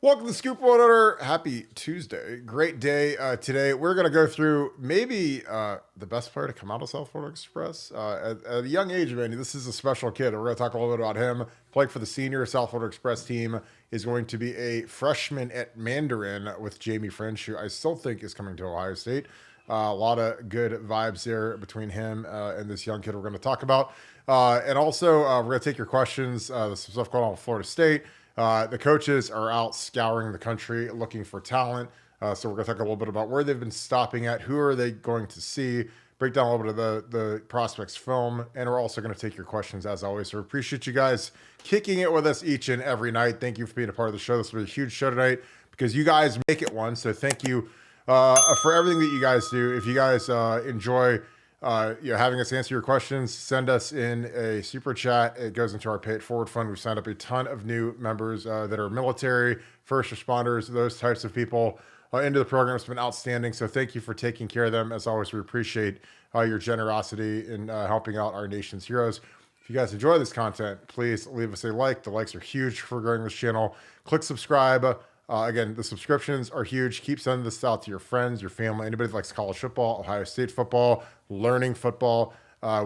Welcome to Scoop One Owner. Happy Tuesday. Great day today. We're going to go through maybe the best player to come out of South Florida Express. At a young age, man, this is a special kid. We're going to talk a little bit about him. Playing for the senior South Florida Express team is going to be a freshman at Mandarin with Jamie French, who I still think is coming to Ohio State. A lot of good vibes there between him and this young kid we're going to talk about. And also, we're going to take your questions. There's some stuff going on with Florida State. The coaches are out scouring the country looking for talent. So we're going to talk a little bit about where they've been stopping at, who are they going to see, break down a little bit of the prospects film, and we're also going to take your questions as always. So we appreciate you guys kicking it with us each and every night. Thank you for being a part of the show. This will be a huge show tonight because you guys make it one. So thank you for everything that you guys do. If you guys enjoy having us answer your questions, send us in a super chat. It goes into our Pay It Forward fund. We've signed up a ton of new members that are military, first responders, those types of people into the program. It's been outstanding. So thank you for taking care of them. As always, we appreciate your generosity in helping out our nation's heroes. If you guys enjoy this content, please leave us a like. The likes are huge for growing this channel. Click subscribe. Again, the subscriptions are huge. Keep sending this out to your friends, your family, anybody that likes college football, Ohio State football, learning football.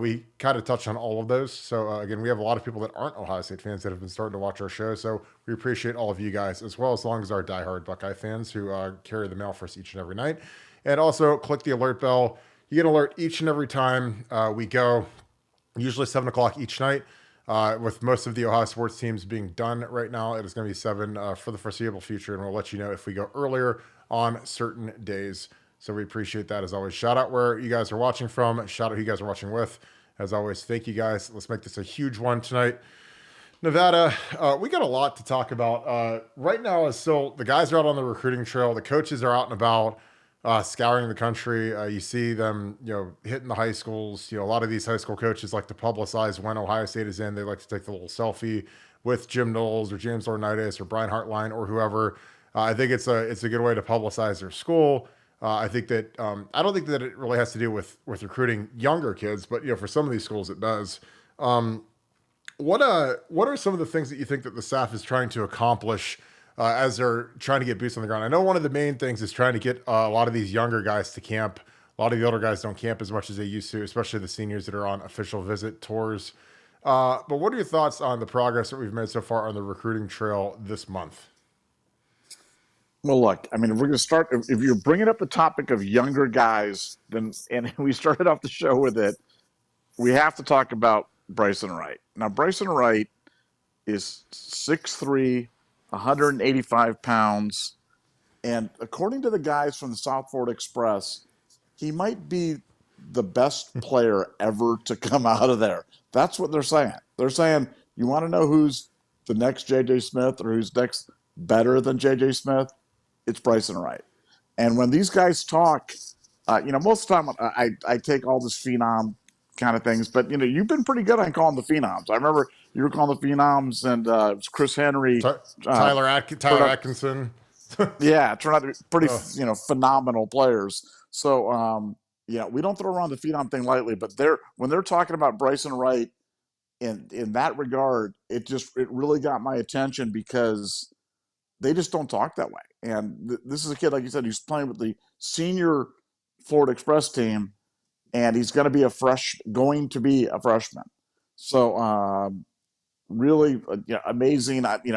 We kind of touch on all of those. So again, we have a lot of people that aren't Ohio State fans that have been starting to watch our show. So we appreciate all of you guys, as well as long as our diehard Buckeye fans who carry the mail for us each and every night. And also click the alert bell. You get an alert each and every time we go, usually 7 o'clock each night. With most of the Ohio sports teams being done right now, it is going to be 7 for the foreseeable future, and we'll let you know if we go earlier on certain days. So we appreciate that as always. Shout out where you guys are watching from. Shout out who you guys are watching with. As always, thank you guys. Let's make this a huge one tonight. Nevada, we got a lot to talk about. Right now is still, the guys are out on the recruiting trail. The coaches are out and about. Scouring the country. You see them, hitting the high schools. A lot of these high school coaches like to publicize when Ohio State is in. They like to take the little selfie with Jim Knowles or James Laurinaitis or Brian Hartline or whoever. I think it's a good way to publicize their school. I think that I don't think that it really has to do with recruiting younger kids, but for some of these schools it does. What are some of the things that you think that the staff is trying to accomplish as they're trying to get boots on the ground? I know one of the main things is trying to get a lot of these younger guys to camp. A lot of the older guys don't camp as much as they used to, especially the seniors that are on official visit tours. But what are your thoughts on the progress that we've made so far on the recruiting trail this month? Well, look, I mean, if we're going to start, if you're bringing up the topic of younger guys, then, and we started off the show with it, we have to talk about Bryson Wright. Now, Bryson Wright is 6'3", 185 pounds. And according to the guys from the South Florida Express, he might be the best player ever to come out of there. That's what they're saying. They're saying, you want to know who's the next J.J. Smith or who's next better than J.J. Smith? It's Bryson Wright. And when these guys talk, most of the time I take all this phenom kind of things, but you've been pretty good on calling the phenoms. I remember you were calling the phenoms, and it was Chris Henry, Tyler Atkinson. Yeah, turned out to be pretty phenomenal players. So we don't throw around the phenom thing lightly, but when they're talking about Bryson Wright in that regard, it really got my attention because they just don't talk that way. And this is a kid, like you said, who's playing with the senior Florida Express team, and he's going to be a freshman. So really amazing. Like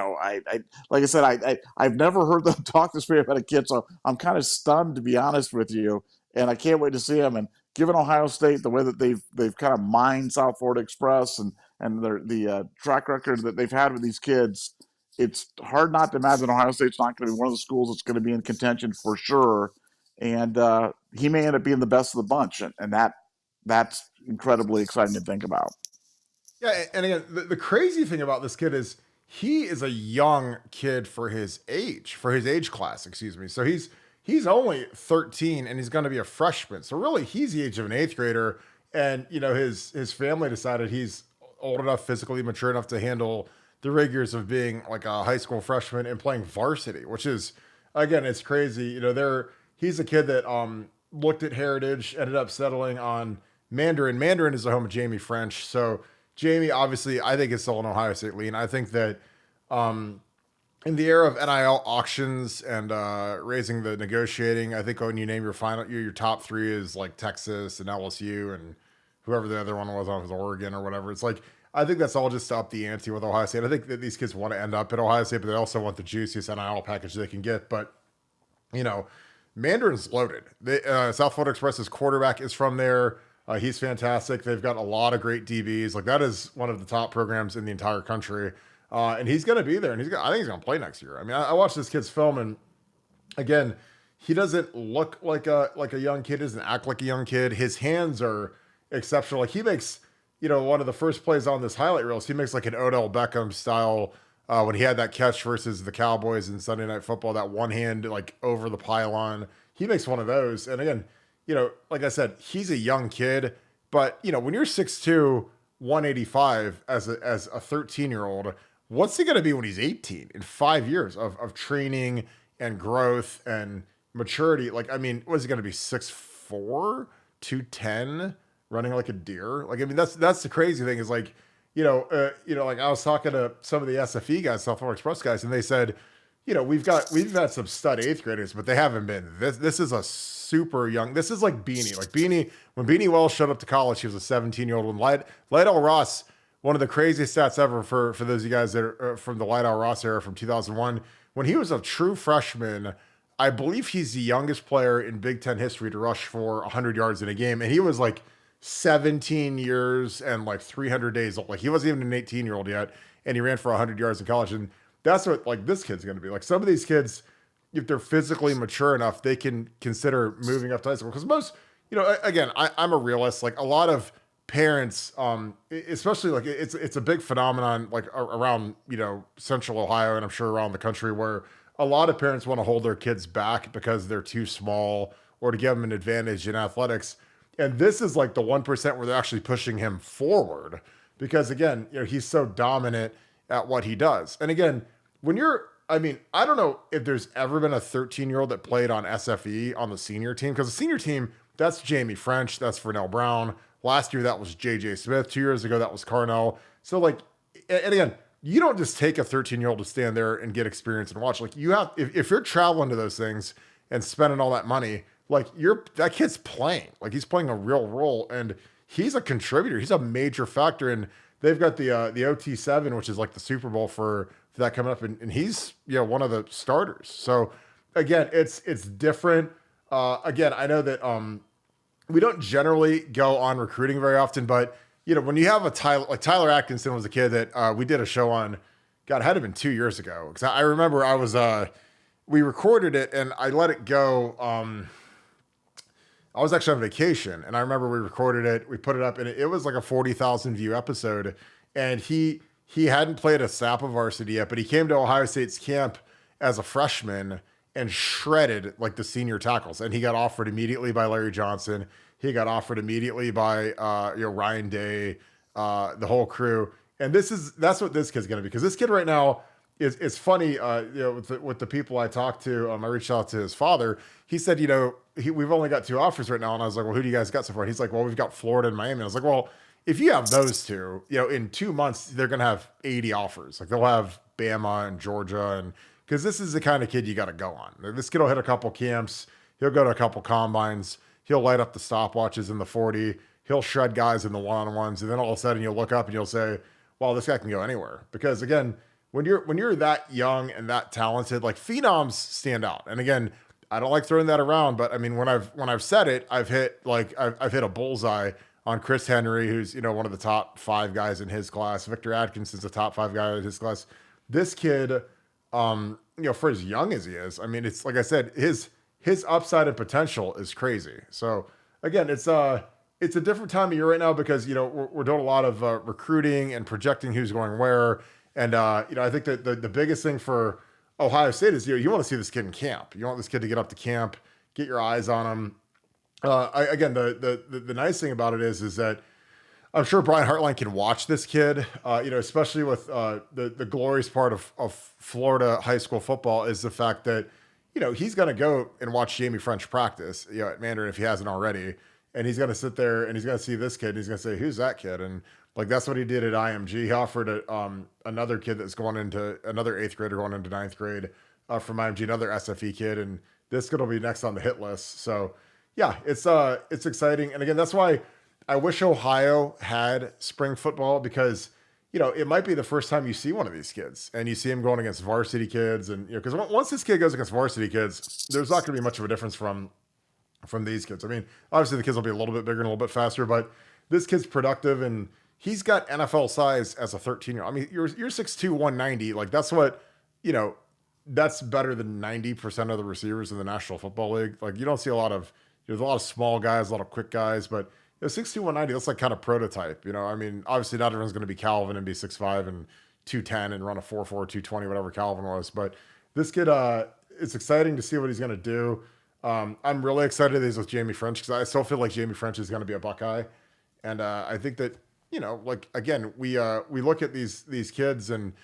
I said, I've never heard them talk this way about a kid, so I'm kind of stunned, to be honest with you. And I can't wait to see him. And given Ohio State, the way that they've kind of mined South Florida Express and the track record that they've had with these kids, it's hard not to imagine Ohio State's not going to be one of the schools that's going to be in contention for sure. And he may end up being the best of the bunch, and that's incredibly exciting to think about. Yeah, and again, the crazy thing about this kid is he is a young kid for his age class, excuse me. So he's only 13 and he's going to be a freshman. So really, he's the age of an 8th grader. And his family decided he's old enough, physically mature enough to handle the rigors of being like a high school freshman and playing varsity, which is, again, it's crazy. He's a kid that looked at Heritage, ended up settling on Mandarin. Mandarin is the home of Jamie French. So Jamie, obviously, I think is still an Ohio State lean. I think that in the era of NIL auctions and raising the negotiating, I think when you name your top three is like Texas and LSU and whoever the other one was Oregon or whatever. It's like I think that's all just to up the ante with Ohio State. I think that these kids want to end up at Ohio State, but they also want the juiciest NIL package they can get. But you know, Mandarin's loaded. South Florida Express's quarterback is from there. He's fantastic. They've got a lot of great DBs. Like that is one of the top programs in the entire country. And he's going to be there, and I think he's going to play next year. I mean, I watched this kid's film, and again, he doesn't look like a young kid. Doesn't act like a young kid. His hands are exceptional. Like he makes, one of the first plays on this highlight reels. He makes like an Odell Beckham style when he had that catch versus the Cowboys in Sunday Night Football. That one hand like over the pylon. He makes one of those. And again, like I said, he's a young kid, but when you're 6'2", 185 as a 13-year-old. What's he going to be when he's 18 in 5 years of training and growth and maturity? Like, I mean, was he going to be 6'4", 210, running like a deer? Like, I mean, that's the crazy thing is like, like I was talking to some of the SFE guys, South Florida Express guys, and they said, we've had some stud 8th graders, but they haven't been. This is a super young. This is like Beanie. Like Beanie, when Beanie Wells showed up to college, he was a 17-year-old. When Lydell Ross, one of the craziest stats ever for those of you guys that are from the Lydell Ross era from 2001, when he was a true freshman, I believe he's the youngest player in Big Ten history to rush for 100 yards in a game. And he was like 17 years and like 300 days old. Like he wasn't even an 18-year-old yet. And he ran for 100 yards in college. And that's what like this kid's going to be. Like some of these kids, if they're physically mature enough, they can consider moving up to high school. Because most, again, I'm a realist. Like a lot of parents, especially like it's a big phenomenon like around Central Ohio and I'm sure around the country where a lot of parents want to hold their kids back because they're too small or to give them an advantage in athletics. And this is like the 1% where they're actually pushing him forward because again, he's so dominant at what he does. And again, I don't know if there's ever been a 13-year-old that played on SFE on the senior team because the senior team, that's Jamie French, that's Vernell Brown. Last year, that was J.J. Smith. 2 years ago, that was Carnell. So, like, and again, you don't just take a 13-year-old to stand there and get experience and watch. Like, you have, if you're traveling to those things and spending all that money, like, that kid's playing. Like, he's playing a real role, and he's a contributor. He's a major factor, and they've got the OT7, which is like the Super Bowl for that coming up, and he's, one of the starters. So, again, it's different. Again, I know that we don't generally go on recruiting very often, but when you have a Tyler Atkinson was a kid that we did a show on, God, it had to have been 2 years ago. Cause I remember we recorded it and I let it go. I was actually on vacation and I remember we recorded it, we put it up and it was like a 40,000 view episode. And he hadn't played a snap of varsity yet, but he came to Ohio State's camp as a freshman and shredded like the senior tackles. And he got offered immediately by Larry Johnson. He got offered immediately by Ryan Day, the whole crew. And that's what this kid's going to be. Because this kid right now is funny, with the people I talked to, I reached out to his father. He said, we've only got 2 offers right now. And I was like, well, who do you guys got so far? And he's like, well, we've got Florida and Miami. And I was like, well, if you have those two, in 2 months, they're going to have 80 offers. Like they'll have Bama and Georgia and because this is the kind of kid you got to go on. This kid will hit a couple camps. He'll go to a couple combines. He'll light up the stopwatches in the 40. He'll shred guys in the one-on-ones. And then all of a sudden you'll look up and you'll say, wow, this guy can go anywhere. Because again, when you're that young and that talented, like phenoms stand out. And again, I don't like throwing that around, but I mean, when I've said it, I've hit a bullseye on Chris Henry, who's, one of the top 5 guys in his class. Victor Atkinson's the top 5 guy in his class. This kid, for as young as he is, I mean, it's like I said, his upside and potential is crazy. So again, it's a different time of year right now because, we're doing a lot of recruiting and projecting who's going where. And, I think that the biggest thing for Ohio State is, you want to see this kid in camp. You want this kid to get up to camp, get your eyes on him. Again, the nice thing about it is that I'm sure Brian Hartline can watch this kid, especially with the glorious part of Florida high school football is the fact that, he's going to go and watch Jamie French practice, at Mandarin if he hasn't already. and he's going to sit there and he's going to see this kid and he's going to say, who's that kid? And like, that's what he did at IMG. He offered another kid that's going into another eighth grader going into ninth grade from IMG, another SFE kid. And this kid will be next on the hit list. So yeah, it's exciting. And again, that's why I wish Ohio had spring football, because it might be the first time you see one of these kids and you see him going against varsity kids. And, because once this kid goes against varsity kids, there's not going to be much of a difference from these kids. I mean, obviously the kids will be a little bit bigger and a little bit faster, but this kid's productive and he's got NFL size as a 13-year-old. I mean, you're 6'2", 190. Like that's what, that's better than 90% of the receivers in the National Football League. Like you don't see there's a lot of small guys, a lot of quick guys, but 6'2", 190, that's like kind of prototype. I mean, obviously not everyone's going to be Calvin and be 6'5" and 210 and run a 4'4", 220, whatever Calvin was. But this kid, it's exciting to see what he's going to do. I'm really excited that he's with Jamie French, because I still feel like Jamie French is going to be a Buckeye. And I think that, like, again, we look at these kids and,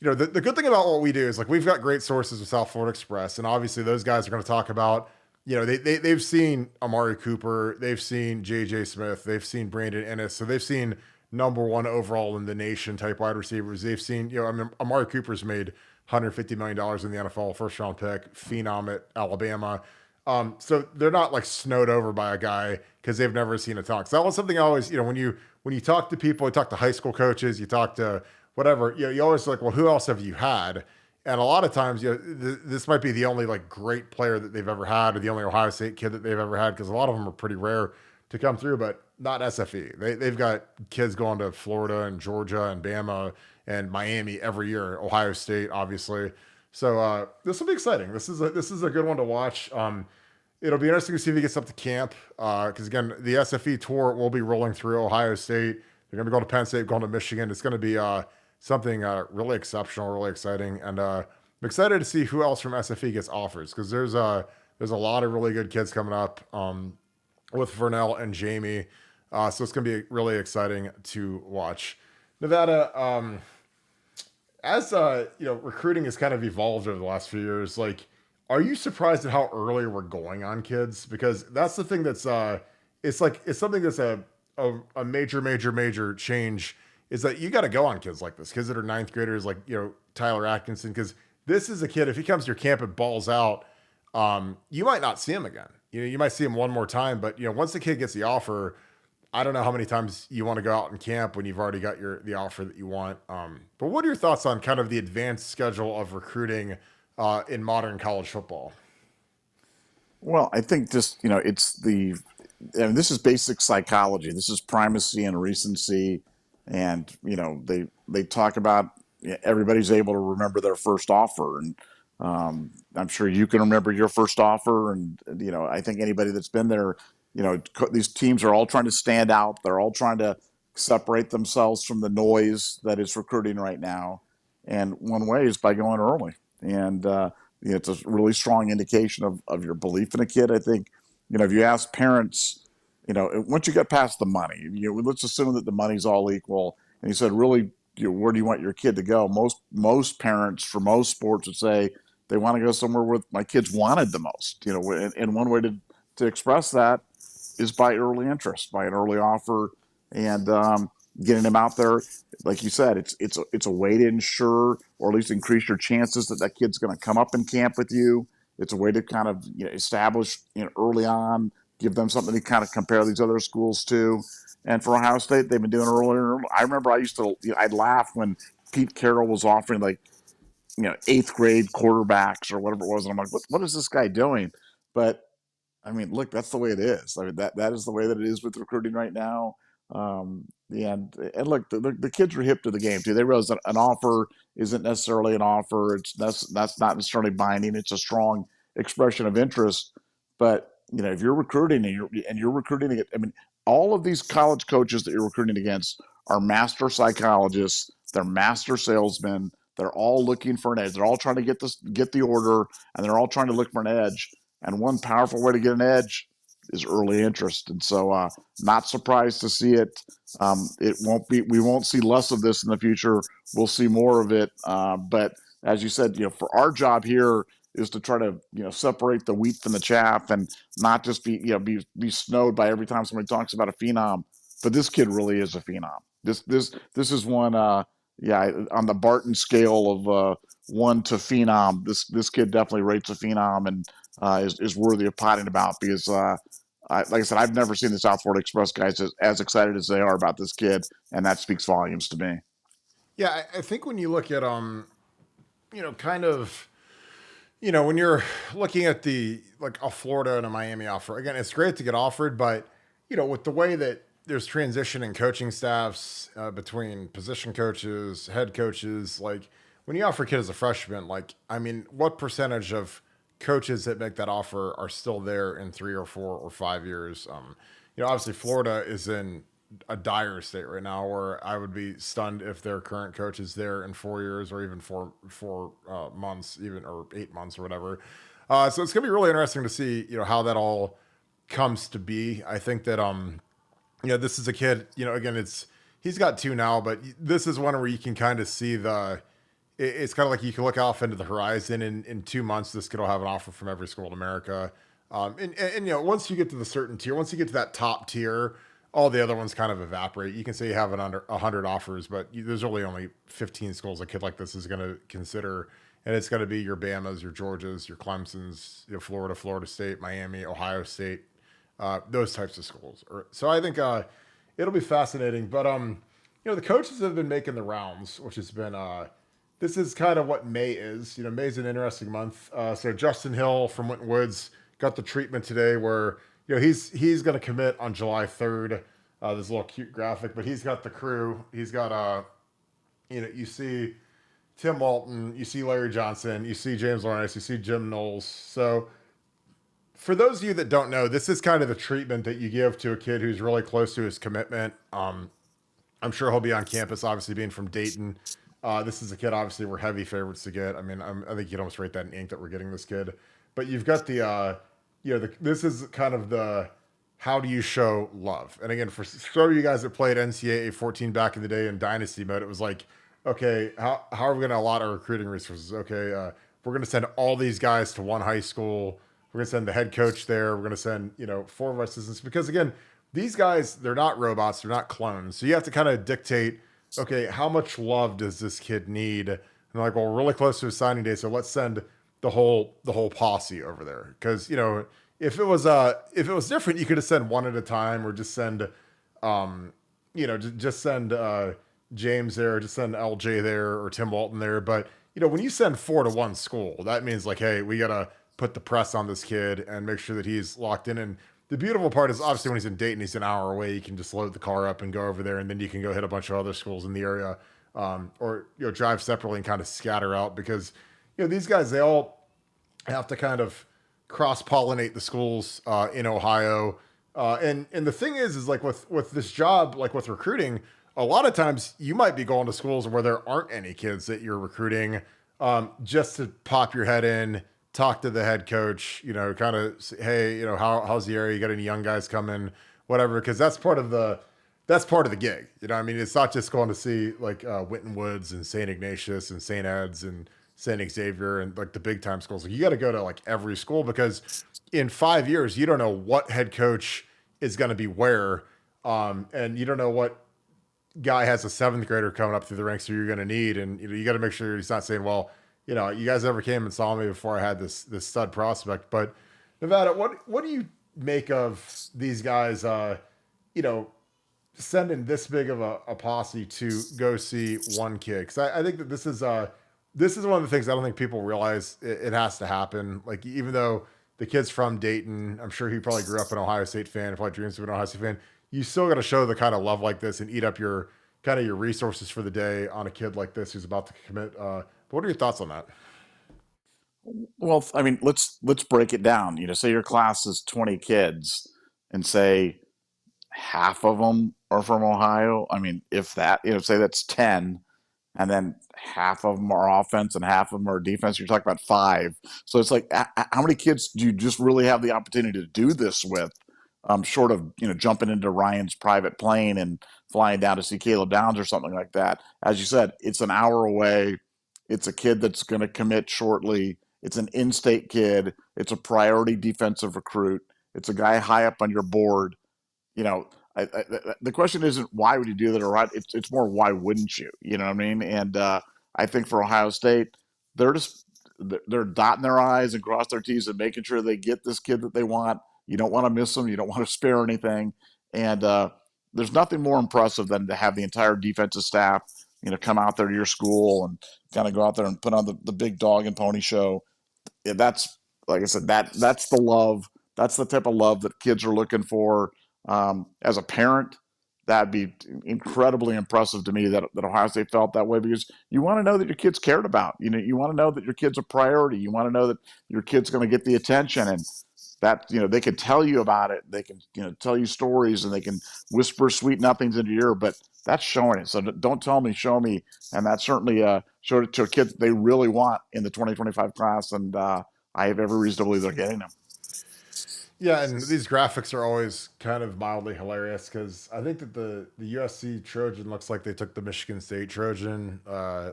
the good thing about what we do is like we've got great sources with South Florida Express. And obviously those guys are going to talk about, they've seen Amari Cooper, they've seen JJ Smith, they've seen Brandon Ennis. So they've seen number one overall in the nation type wide receivers. They've seen, I mean, Amari Cooper's made $150 million in the NFL, first round pick, phenom at Alabama. So they're not like snowed over by a guy because they've never seen a talk. So that was something I always, when you talk to people, you talk to high school coaches, you talk to whatever, you always like, well, who else have you had? And a lot of times, this might be the only like great player that they've ever had, or the only Ohio State kid that they've ever had, because a lot of them are pretty rare to come through, but not SFE. They've got kids going to Florida and Georgia and Bama and Miami every year, Ohio State, obviously. So this will be exciting. This is a good one to watch. It'll be interesting to see if he gets up to camp, because again, the SFE tour will be rolling through Ohio State. They're going to be going to Penn State, going to Michigan. It's going to be something really exceptional, really exciting, and I'm excited to see who else from SFE gets offers, because there's a lot of really good kids coming up with Vernell and Jamie, so it's going to be really exciting to watch. Nevada, as recruiting has kind of evolved over the last few years. Like, are you surprised at how early we're going on kids? Because that's the thing that's it's something that's a major change, is that you got to go on kids like this, kids that are ninth graders, like, Tyler Atkinson, because this is a kid, if he comes to your camp and balls out, you might not see him again. You might see him one more time, but, once the kid gets the offer, I don't know how many times you want to go out in camp when you've already got the offer that you want. But what are your thoughts on kind of the advanced schedule of recruiting in modern college football? Well, I think just, this is basic psychology. This is primacy and recency. And, they talk about everybody's able to remember their first offer. And I'm sure you can remember your first offer. And, I think anybody that's been there, these teams are all trying to stand out. They're all trying to separate themselves from the noise that is recruiting right now. And one way is by going early. And, it's a really strong indication of your belief in a kid. I think, if you ask parents, once you get past the money, let's assume that the money's all equal. And you said, really, where do you want your kid to go? Most parents for most sports would say they want to go somewhere where my kids wanted the most. And one way to express that is by early interest, by an early offer, and getting them out there. Like you said, it's a way to ensure, or at least increase your chances that kid's going to come up and camp with you. It's a way to kind of establish early on, give them something to kind of compare these other schools to. And for Ohio State, they've been doing earlier. I remember I'd laugh when Pete Carroll was offering like, eighth grade quarterbacks or whatever it was. And I'm like, what is this guy doing? But I mean, look, that's the way it is. I mean, that is the way that it is with recruiting right now. And look, the kids are hip to the game too. They realize that an offer isn't necessarily an offer. That's not necessarily binding. It's a strong expression of interest. But if you're recruiting and you're recruiting, I mean, all of these college coaches that you're recruiting against are master psychologists. They're master salesmen. They're all looking for an edge. They're all trying to get the order, and they're all trying to look for an edge. And one powerful way to get an edge is early interest. And so, not surprised to see it. We won't see less of this in the future. We'll see more of it. But as you said, for our job here, is to try to separate the wheat from the chaff and not just be snowed by every time somebody talks about a phenom. But this kid really is a phenom. This is one. Yeah, on the Barton scale of 1 to phenom, this kid definitely rates a phenom and is worthy of potting about because. Like I said, I've never seen the South Florida Express guys as excited as they are about this kid, and that speaks volumes to me. Yeah, I think when you look at kind of when you're looking at the like a Florida and a Miami offer, again, it's great to get offered, but with the way that there's transition in coaching staffs between position coaches, head coaches, like when you offer a kid as a freshman, like I mean, what percentage of coaches that make that offer are still there in 3 or 4 or 5 years? Obviously Florida is in a dire state right now where I would be stunned if their current coach is there in 4 years or even four months, even or 8 months or whatever. So it's gonna be really interesting to see how that all comes to be. I think that this is a kid. Again, he's got two now, but this is one where you can kind of see it's kind of like you can look off into the horizon. In 2 months, this kid will have an offer from every school in America. And once you get to the certain tier, once you get to that top tier, all the other ones kind of evaporate. You can say you have under 100 offers, but there's really only 15 schools a kid like this is going to consider. And it's going to be your Bamas, your Georgias, your Clemsons, Florida, Florida State, Miami, Ohio State, those types of schools. So I think it'll be fascinating. But the coaches have been making the rounds, which has been this is kind of what May is. May's an interesting month. So Justin Hill from Winton Woods got the treatment today where he's going to commit on July 3rd. This little cute graphic, but he's got the crew. He's got you see Tim Walton, you see Larry Johnson, you see James Lawrence, you see Jim Knowles. So for those of you that don't know, this is kind of the treatment that you give to a kid who's really close to his commitment. I'm sure he'll be on campus, obviously being from Dayton. This is a kid, obviously, we're heavy favorites to get. I mean, I think you'd almost rate that in ink that we're getting this kid. But you've got this is kind of the how do you show love? And again, for some of you guys that played NCAA 14 back in the day in Dynasty mode, it was like, okay, how are we going to allot our recruiting resources? Okay, we're going to send all these guys to one high school. We're going to send the head coach there. We're going to send, 4 of our assistants. Because again, these guys, they're not robots. They're not clones. So you have to kind of dictate, okay, how much love does this kid need? And they're like, well, we're really close to his signing day, so let's send the whole posse over there. Because, if it was different, you could have sent one at a time or just send, just send James there, just send LJ there or Tim Walton there. But, when you send 4 to one school, that means like, hey, we got to put the press on this kid and make sure that he's locked in. And the beautiful part is obviously when he's in Dayton, he's an hour away. You can just load the car up and go over there, and then you can go hit a bunch of other schools in the area, or drive separately and kind of scatter out because these guys, they all have to kind of cross-pollinate the schools in Ohio. And the thing is like with this job, like with recruiting, a lot of times you might be going to schools where there aren't any kids that you're recruiting, just to pop your head in, talk to the head coach, kind of say, hey, how's the area? You got any young guys coming, whatever. Cause that's part of the gig. I mean, it's not just going to see like Winton Woods and St. Ignatius and St. Ed's and St. Xavier and like the big time schools. Like, you got to go to like every school because in 5 years, you don't know what head coach is going to be where. And you don't know what guy has a 7th grader coming up through the ranks that you're going to need. And, you got to make sure he's not saying, well, you guys never came and saw me before I had this stud prospect. But Nevada, what do you make of these guys, sending this big of a posse to go see one kid? Because I think that this is one of the things I don't think people realize it has to happen. Like, even though the kid's from Dayton, I'm sure he probably grew up an Ohio State fan, probably dreams of an Ohio State fan. You still got to show the kind of love like this and eat up your resources for the day on a kid like this who's about to commit. But what are your thoughts on that? Well, I mean, let's break it down. Say your class is 20 kids, and say half of them are from Ohio. I mean, if that, say that's 10, and then half of them are offense and half of them are defense. You're talking about 5. So it's like, how many kids do you just really have the opportunity to do this with? Short of jumping into Ryan's private plane and flying down to see Caleb Downs or something like that. As you said, it's an hour away. It's a kid that's going to commit shortly. It's an in-state kid. It's a priority defensive recruit. It's a guy high up on your board. You know, the question isn't why would you do that or what. It's more why wouldn't you? You know what I mean? And I think for Ohio State, they're just they're dotting their I's and cross their T's and making sure they get this kid that they want. You don't want to miss them. You don't want to spare anything. And there's nothing more impressive than to have the entire defensive staff, come out there to your school and kind of go out there and put on the big dog and pony show. Yeah, that's like I said, that's the love. That's the type of love that kids are looking for. As a parent, that'd be incredibly impressive to me that Ohio State felt that way, because you want to know that your kid's cared about. You want to know that your kid's a priority. You want to know that your kid's going to get the attention, and that they can tell you about it. They can tell you stories, and they can whisper sweet nothings into your ear. But that's showing it. So don't tell me, show me. And that certainly showed it to a kid that they really want in the 2025 class, and I have every reason to believe they're getting them. Yeah, and these graphics are always kind of mildly hilarious because I think that the USC Trojan looks like they took the Michigan State Trojan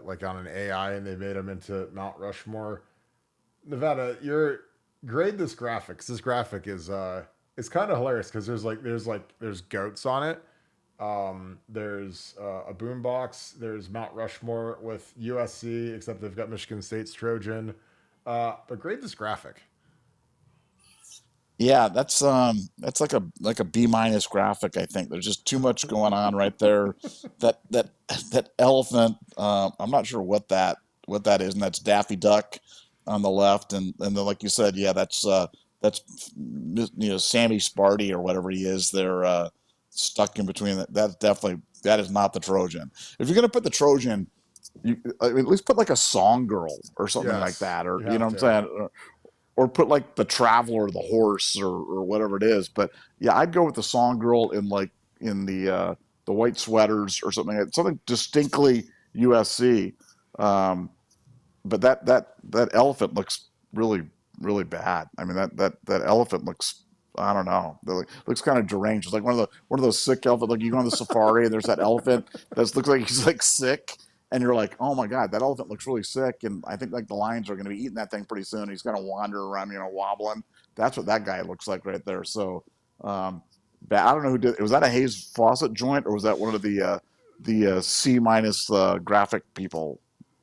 like on an AI and they made them into Mount Rushmore. Nevada, grade this graphic. 'Cause this graphic is it's kind of hilarious because there's goats on it. There's a boombox. There's Mount Rushmore with USC, except they've got Michigan State's Trojan. But grade this graphic. Yeah, that's like a B minus graphic. I think there's just too much going on right there. That elephant. I'm not sure what that is, and that's Daffy Duck on the left, and then like you said, yeah, that's Sammy Sparty or whatever he is. They're stuck in between. That is not the Trojan. If you're gonna put the Trojan, at least put like a song girl or something like that, or you know what I'm saying. Or put like the Traveler, the horse, or whatever it is. But yeah, I'd go with the song girl in the white sweaters or something distinctly USC. But that elephant looks really really bad. I mean that elephant looks, I don't know. Looks kind of deranged. It's like one of those sick elephants. Like you go on the safari and there's that elephant that looks like he's like sick. And you're like, oh my God, that elephant looks really sick. And I think like the lions are going to be eating that thing pretty soon. He's going to wander around, wobbling. That's what that guy looks like right there. So, I don't know who did. Was that a Hayes Fawcett joint, or was that one of the C minus graphic people,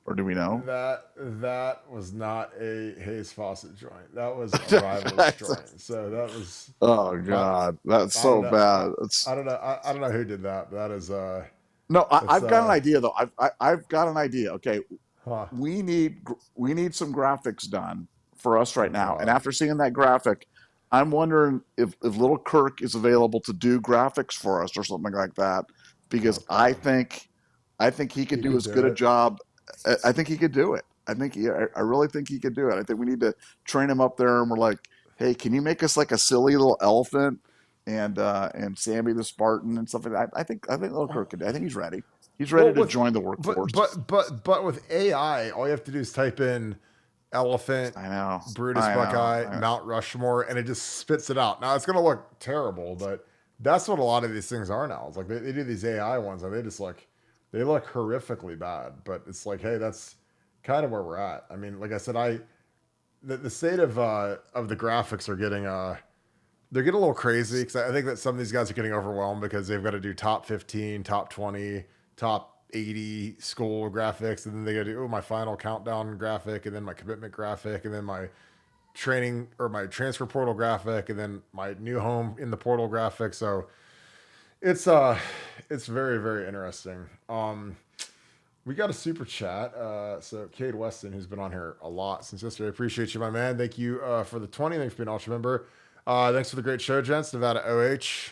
or do we know? That was not a Hayes Fawcett joint. That was a Rivals joint. So that was. Oh God, that's so bad. I don't know. I don't know who did that, but that is. No, I've got an idea though. I've got an idea. Okay, huh. we need some graphics done for us right now. And after seeing that graphic, I'm wondering if little Kirk is available to do graphics for us or something like that, because I think he could do as good a job. I think he could do it. I really think he could do it. I think we need to train him up there, and we're like, hey, can you make us like a silly little elephant? And Sammy the Spartan and stuff like that. I think little Kirk could. I think he's ready. He's ready to join the workforce. But with AI, all you have to do is type in elephant, Brutus Buckeye, Mount Rushmore, and it just spits it out. Now it's gonna look terrible, but that's what a lot of these things are now. It's like they do these AI ones and they look horrifically bad. But it's like, hey, that's kind of where we're at. I mean, like I said, the state of the graphics are getting they're getting a little crazy because I think that some of these guys are getting overwhelmed because they've got to do top 15, top 20, top 80 school graphics. And then they got to do my final countdown graphic, and then my commitment graphic, and then my training or my transfer portal graphic, and then my new home in the portal graphic. So it's very, very interesting. We got a super chat. So Cade Weston, who's been on here a lot since yesterday. Appreciate you, my man. Thank you for the 20. Thanks for being an Ultra member. Thanks for the great show, gents. Nevada OH.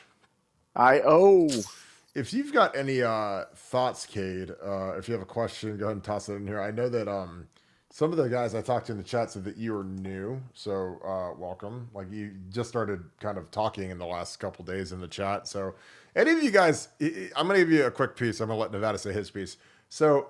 If you've got any thoughts, Cade, if you have a question, go ahead and toss it in here. I know that some of the guys I talked to in the chat said that you were new, so welcome. Like you just started kind of talking in the last couple days in the chat. So any of you guys, I'm going to give you a quick piece. I'm going to let Nevada say his piece. So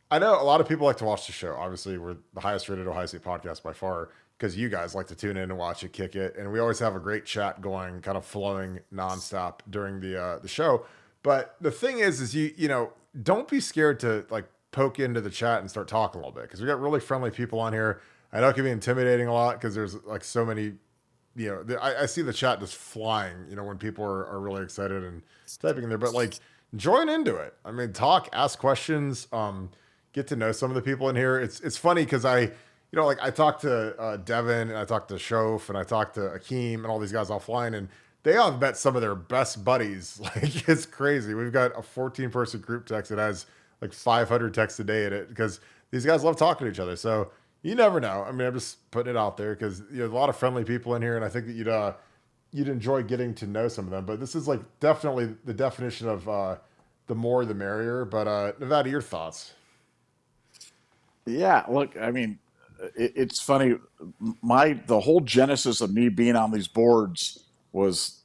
I know a lot of people like to watch the show. Obviously, we're the highest rated Ohio State podcast by far, because you guys like to tune in and watch it, kick it. And we always have a great chat going, kind of flowing nonstop during the show. But the thing is you know, don't be scared to like poke into the chat and start talking a little bit, because we got really friendly people on here. I know it can be intimidating a lot because there's like so many, I see the chat just flying, when people are really excited and typing in there, but like join into it. I mean, talk, ask questions, get to know some of the people in here. It's funny because like I talked to Devin and I talked to Shof and I talked to Akeem and all these guys offline, and they all have met some of their best buddies. Like it's crazy. We've got a 14-person group text that has like 500 texts a day in it because these guys love talking to each other. So you never know. I mean, I'm just putting it out there because a lot of friendly people in here, and I think that you'd enjoy getting to know some of them. But this is like definitely the definition of the more the merrier. But Nevada, your thoughts? Yeah, look, I mean, it's funny. The whole genesis of me being on these boards was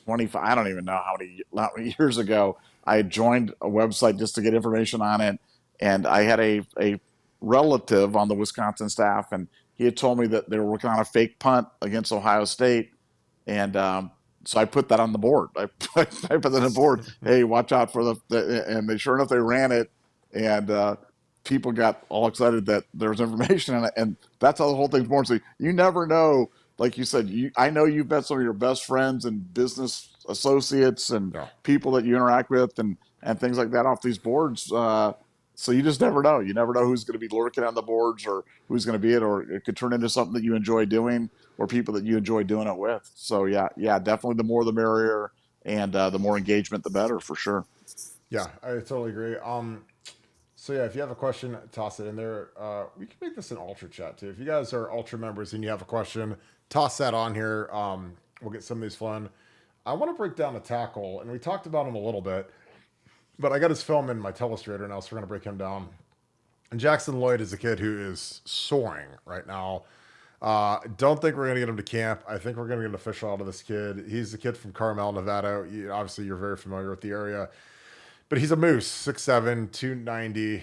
25. I don't even know how many years ago. I had joined a website just to get information on it, and I had a relative on the Wisconsin staff, and he had told me that they were working on a fake punt against Ohio State, and so I put that on the board. I put that on the board. Hey, watch out for and they sure enough they ran it, and people got all excited that there was information in it, and that's how the whole thing's born. So you never know. Like you said, I know you've met some of your best friends and business associates and people that you interact with and things like that off these boards. So you just never know. You never know who's going to be lurking on the boards or who's going to be it, or it could turn into something that you enjoy doing or people that you enjoy doing it with. So yeah, definitely the more the merrier, and the more engagement, the better for sure. Yeah, I totally agree. So yeah, if you have a question, toss it in there. We can make this an ultra chat too. If you guys are ultra members and you have a question, toss that on here. We'll get some of these fun. I want to break down a tackle, and we talked about him a little bit, but I got his film in my telestrator now, so we're going to break him down. And Jackson Lloyd is a kid who is soaring right now. Don't think we're going to get him to camp. I think we're going to get an official out of this kid. He's a kid from Carmel, Nevada. Obviously, you're very familiar with the area. But he's a moose, 6'7", 290.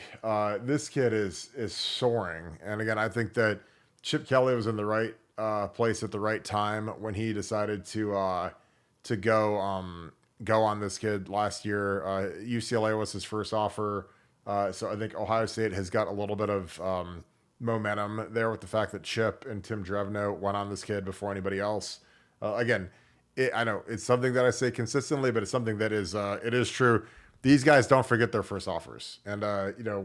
This kid is soaring. And again, I think that Chip Kelly was in the right place at the right time when he decided to go on this kid last year. UCLA was his first offer. So I think Ohio State has got a little bit of momentum there with the fact that Chip and Tim Drevno went on this kid before anybody else. Again, I know it's something that I say consistently, but it's something that it is true. These guys don't forget their first offers. And,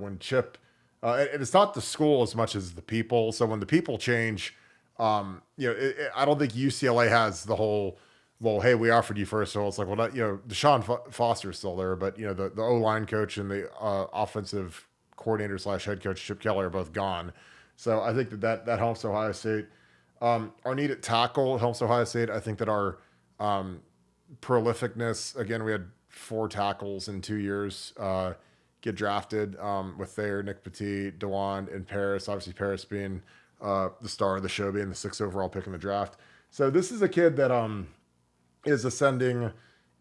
when Chip, and it's not the school as much as the people. So when the people change, I don't think UCLA has the whole, well, hey, we offered you first. So it's like, well, Deshaun Foster's still there, but, the O-line coach and the offensive coordinator / head coach, Chip Kelly, are both gone. So I think that helps Ohio State. Our need at tackle helps Ohio State. I think that our prolificness, again, we had 4 tackles in 2 years get drafted with Thayer, Nick Petit, Dewan, and Paris. Obviously, Paris being the star of the show, being the 6th overall pick in the draft. So this is a kid that is ascending.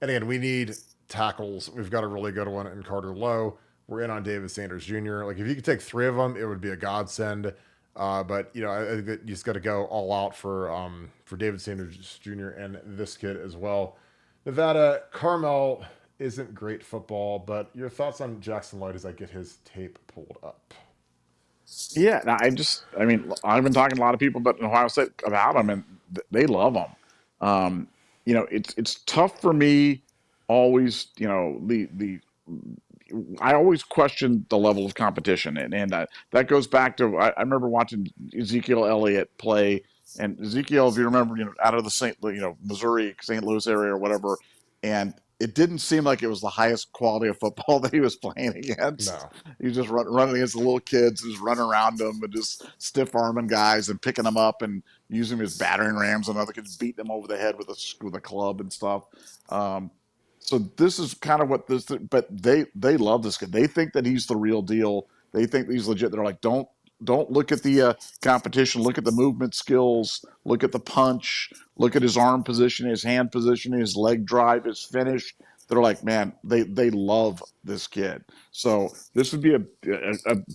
And again, we need tackles. We've got a really good one in Carter Lowe. We're in on David Sanders Jr. Like if you could take 3 of them, it would be a godsend. But I think that you just got to go all out for David Sanders Jr. and this kid as well. Nevada, Carmel isn't great football, but your thoughts on Jackson Lloyd as I get his tape pulled up? Yeah, I've been talking to a lot of people about Ohio State about him, and they love him. It's tough for me always. I always question the level of competition, and that goes back to I remember watching Ezekiel Elliott play, and Ezekiel, if you remember, out of the Missouri, St. Louis area or whatever, and it didn't seem like it was the highest quality of football that he was playing against. No. He was just running against the little kids, just running around them and just stiff arming guys and picking them up and using them as battering rams, and other kids beating them over the head with a club and stuff. So this is kind of what this, but they love this kid. They think that he's the real deal. They think he's legit. They're like, don't look at the competition. Look at the movement skills. Look at the punch. Look at his arm position, his hand position, his leg drive, his finish. They're like, man, they love this kid. So this would be a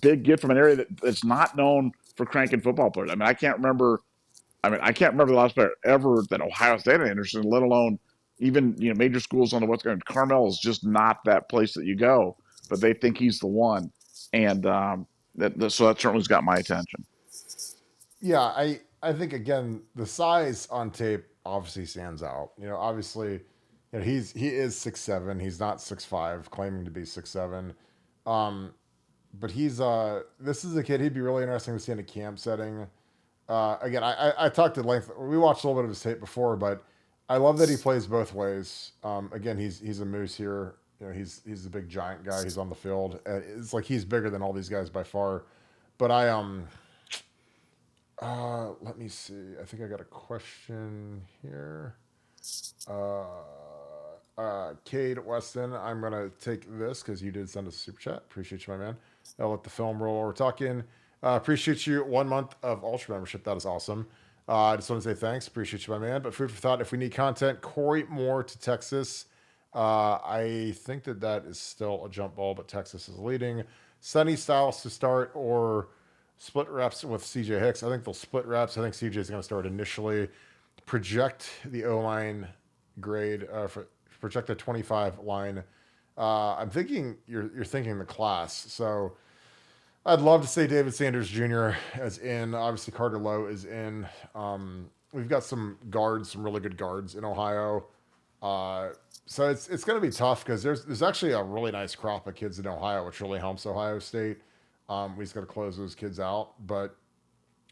big gift from an area that's not known for cranking football players. I can't remember the last player ever that Ohio State had interested in, let alone even major schools on the West Coast. Carmel is just not that place that you go, but they think he's the one, and so that certainly's got my attention. Yeah, I think again the size on tape obviously stands out. Obviously, he is 6'7". He's not 6'5", claiming to be 6'7". Um, but this is a kid. He'd be really interesting to see in a camp setting. Again, I talked at length. We watched a little bit of his tape before, but I love that he plays both ways. Again, he's a moose here. He's a big giant guy. He's on the field. It's like he's bigger than all these guys by far. But let me see. I think I got a question here. Uh, Cade Weston, I'm gonna take this because you did send us a super chat. Appreciate you, my man. I'll let the film roll while we're talking. Appreciate you 1 month of Ultra membership. That is awesome. I just want to say thanks. Appreciate you, my man. But food for thought. If we need content, Corey Moore to Texas. I think that is still a jump ball, but Texas is leading. Sonny Styles to start or split reps with CJ Hicks. I think they'll split reps. I think CJ is going to start initially. Project the O line grade for project a 25 line. I'm thinking you're thinking the class. So I'd love to say David Sanders Jr. is in. Obviously Carter Lowe is in. We've got some guards, some really good guards in Ohio. So it's going to be tough because there's actually a really nice crop of kids in Ohio, which really helps Ohio State. We just got to close those kids out. But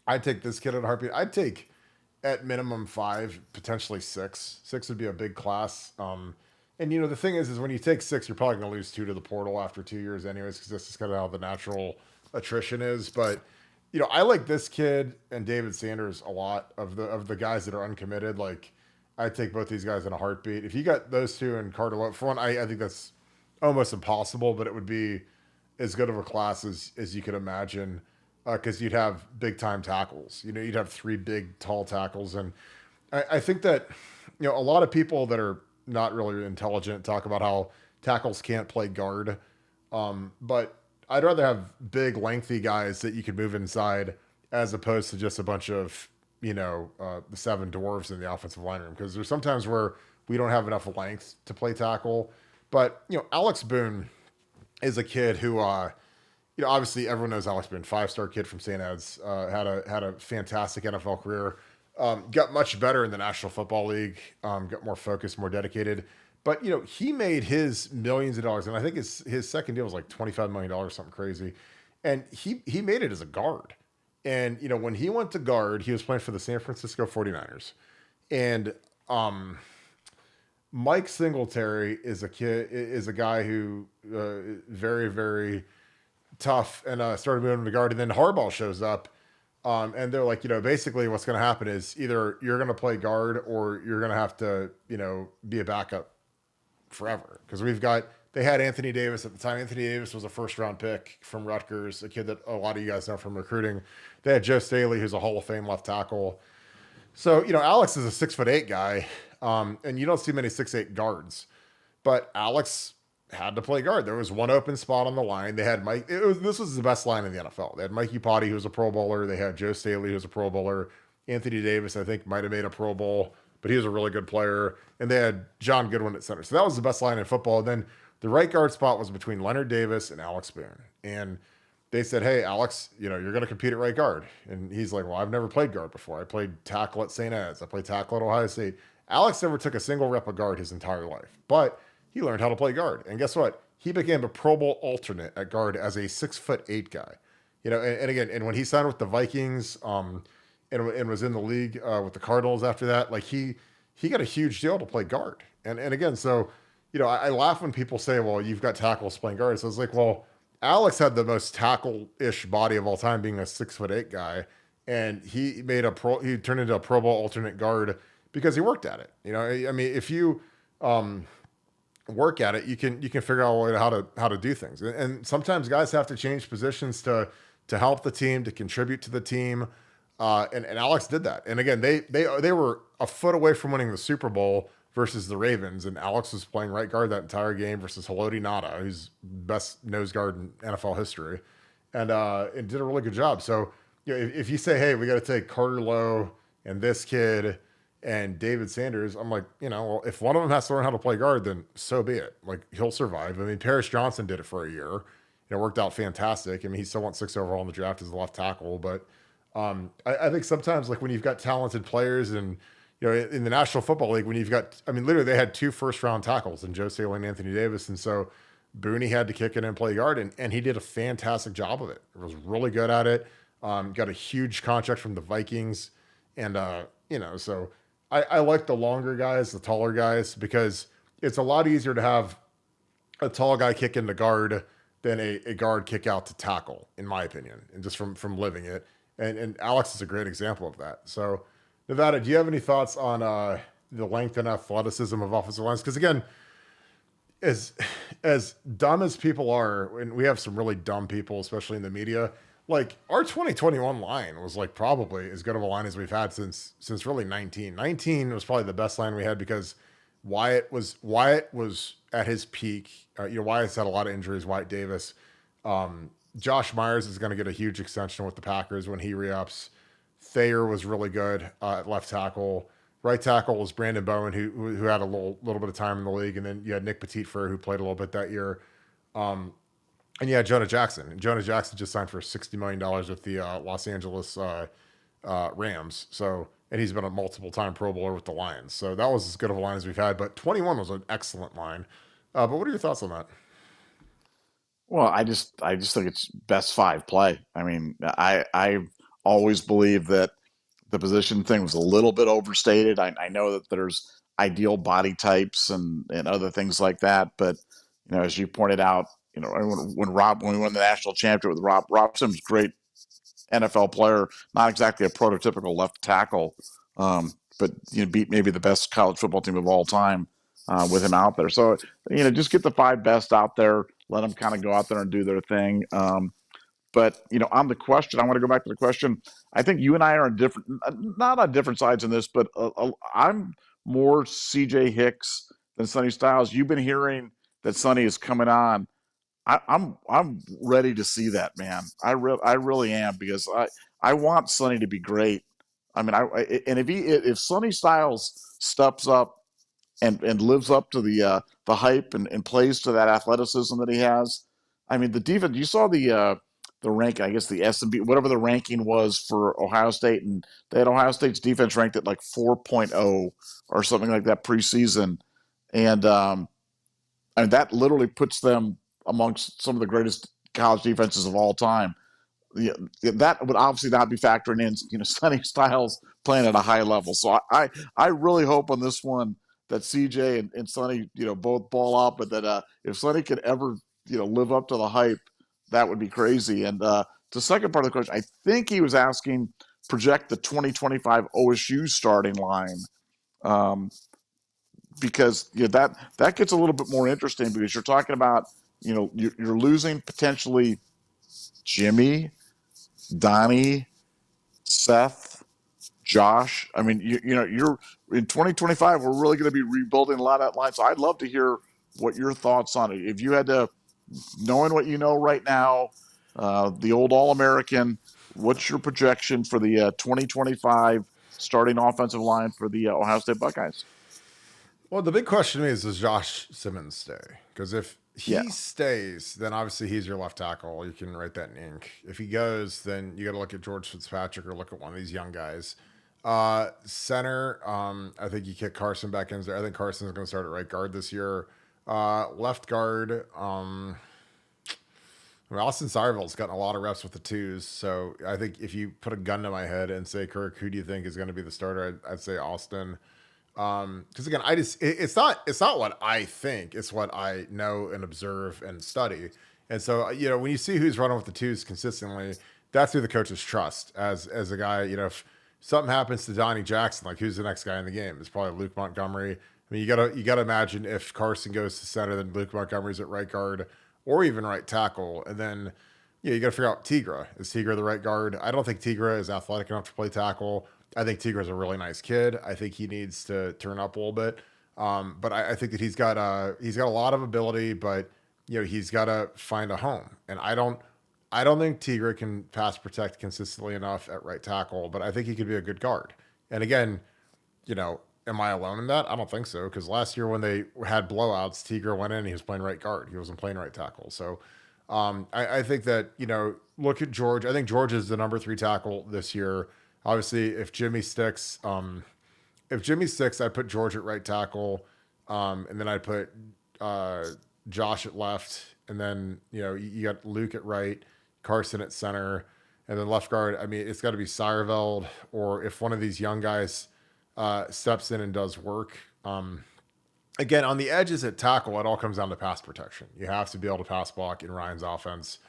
I'd take this kid at a heartbeat. I'd take at minimum 5, potentially 6. 6 would be a big class. And the thing is when you take 6, you're probably going to lose 2 to the portal after 2 years, anyways, because this is kind of how the natural attrition is. But I like this kid and David Sanders a lot of the guys that are uncommitted. Like I'd take both these guys in a heartbeat. If you got those two and Carter Lowe, for one, I think that's almost impossible, but it would be as good of a class as you could imagine because you'd have big time tackles. You'd have 3 big tall tackles, and I think that a lot of people that are not really intelligent talk about how tackles can't play guard, but I'd rather have big lengthy guys that you could move inside as opposed to just a bunch of the 7 dwarves in the offensive line room, because there's sometimes where we don't have enough length to play tackle. But Alex Boone is a kid who obviously everyone knows Alex Boone, 5-star kid from St. Ed's, had a fantastic NFL career, got much better in the National Football League, got more focused, more dedicated. But he made his millions of dollars, and I think his second deal was like $25 million, something crazy, and he made it as a guard. And when he went to guard, he was playing for the San Francisco 49ers, and Mike Singletary is a guy who very, very tough, and started moving to guard. And then Harbaugh shows up, and they're like, basically what's going to happen is either you're going to play guard or you're going to have to, be a backup forever. Because they had Anthony Davis at the time. Anthony Davis was a first-round pick from Rutgers, a kid that a lot of you guys know from recruiting. They had Joe Staley, who's a Hall of Fame left tackle. So, Alex is a 6'8" guy, and you don't see many 6'8" guards. But Alex had to play guard. There was one open spot on the line. They had Mike. This was the best line in the NFL. They had Mikey Potty, who was a Pro Bowler. They had Joe Staley, who was a Pro Bowler. Anthony Davis, I think, might have made a Pro Bowl, but he was a really good player. And they had John Goodwin at center. So that was the best line in football. And then the right guard spot was between Leonard Davis and Alex Boone. And they said, hey, Alex, you're going to compete at right guard. And he's like, well, I've never played guard before. I played tackle at St. Ed's. I played tackle at Ohio State. Alex never took a single rep of guard his entire life, but he learned how to play guard. And guess what? He became a Pro Bowl alternate at guard as a 6'8" guy. And again, and when he signed with the Vikings, and was in the league with the Cardinals after that, like he got a huge deal to play guard. And again, so I laugh when people say, well, you've got tackles playing guard. So it's like, well, Alex had the most tackle-ish body of all time, being a 6'8" guy, and he turned into a Pro Bowl alternate guard because he worked at it. I mean, if you work at it, you can figure out a way how to do things. And sometimes guys have to change positions to help the team, to contribute to the team. And Alex did that. And again, they were a foot away from winning the Super Bowl versus the Ravens, and Alex was playing right guard that entire game versus Haloti Ngata, who's best nose guard in NFL history, and did a really good job. So if you say, hey, we got to take Carter Lowe and this kid and David Sanders, I'm like, well, if one of them has to learn how to play guard, then so be it. Like, he'll survive. I mean, Paris Johnson did it for a year. It worked out fantastic. I mean, he still went 6 overall in the draft as a left tackle, but I think sometimes like when you've got talented players and in the National Football League, when you've got, I mean, literally they had 2 first-round tackles in Joe Staley and Anthony Davis. And so Booney had to kick it and play guard, and he did a fantastic job of it. He was really good at it. Got a huge contract from the Vikings. And, so I like the longer guys, the taller guys, because it's a lot easier to have a tall guy kick into guard than a guard kick out to tackle, in my opinion, and just from living it. And Alex is a great example of that. So, Nevada, do you have any thoughts on the length and athleticism of offensive lines? Because again, as dumb as people are, and we have some really dumb people, especially in the media, like our 2021 line was like probably as good of a line as we've had since really 19. 19 was probably the best line we had because Wyatt was at his peak. Wyatt's had a lot of injuries. Wyatt Davis, Josh Myers is going to get a huge extension with the Packers when he re-ups. Thayer was really good at left tackle. Right tackle was Brandon Bowen, who had a little bit of time in the league, and then you had Nick Petitfrere, who played a little bit that year. And yeah, Jonah Jackson. And Jonah Jackson just signed for $60 million with the Los Angeles Rams. So, and he's been a multiple-time Pro Bowler with the Lions. So that was as good of a line as we've had. But 21 was an excellent line. But what are your thoughts on that? Well, I just think it's best five play. I mean, I've always believed that the position thing was a little bit overstated. I know that there's ideal body types and other things like that, but as you pointed out, when we won the national championship with Rob Sims, great NFL player, not exactly a prototypical left tackle, but beat maybe the best college football team of all time with him out there. So just get the five best out there, let them kind of go out there and do their thing. But on the question, I want to go back to the question. I think you and I are on different, not on different sides in this, but I'm more C.J. Hicks than Sonny Styles. You've been hearing that Sonny is coming on. I'm ready to see that, man. I really am, because I want Sonny to be great. I mean, and if Sonny Styles steps up and lives up to the hype and plays to that athleticism that he has, I mean, the defense. You saw the rank, I guess the S&B, whatever the ranking was for Ohio State, and they had Ohio State's defense ranked at like 4.0 or something like that preseason, and and that literally puts them amongst some of the greatest college defenses of all time. Yeah, that would obviously not be factoring in, Sonny Styles playing at a high level. So I really hope on this one that CJ and Sonny, both ball out, but that if Sonny could ever, live up to the hype, that would be crazy. And the second part of the question, I think he was asking, project the 2025 OSU starting line. Because that gets a little bit more interesting, because you're talking about, you're losing potentially Jimmy, Donnie, Seth, Josh. I mean, you're in 2025. We're really going to be rebuilding a lot of that line. So I'd love to hear what your thoughts on it. If you had to, knowing what you know right now, the old All-American, what's your projection for the 2025 starting offensive line for the Ohio State Buckeyes? Well, the big question to me is, does Josh Simmons stay? Because if Yeah. he stays, then obviously he's your left tackle. You can write that in ink. If he goes, then you got to look at George Fitzpatrick or look at one of these young guys. Center, I think you kick Carson back in there. I think Carson's going to start at right guard this year. Left guard, Austin Sarville's gotten a lot of reps with the twos. So I think if you put a gun to my head and say, Kirk, who do you think is going to be the starter? I'd say Austin. Because again, it's not what I think, it's what I know and observe and study. And so, when you see who's running with the twos consistently, that's who the coaches trust as a guy. If something happens to Donnie Jackson, like who's the next guy in the game? It's probably Luke Montgomery. I mean, you gotta imagine if Carson goes to center, then Luke Montgomery's at right guard or even right tackle, and then you got to figure out Tigra. Is Tigra the right guard? I don't think Tigra is athletic enough to play tackle. I think Tigra's a really nice kid. I think he needs to turn up a little bit. But I think that he's got a lot of ability, but he's got to find a home. And I don't think Tigra can pass protect consistently enough at right tackle, but I think he could be a good guard. And again, am I alone in that? I don't think so, because last year when they had blowouts, Tigra went in and he was playing right guard. He wasn't playing right tackle. So I think that, look at George. I think George is the number 3 tackle this year. Obviously, if Jimmy sticks, I put George at right tackle, and then I put Josh at left, and then you got Luke at right, Carson at center, and then left guard. I mean, it's got to be Seyerveld, or if one of these young guys steps in and does work. Again, on the edges at tackle, it all comes down to pass protection. You have to be able to pass block in Ryan's offense.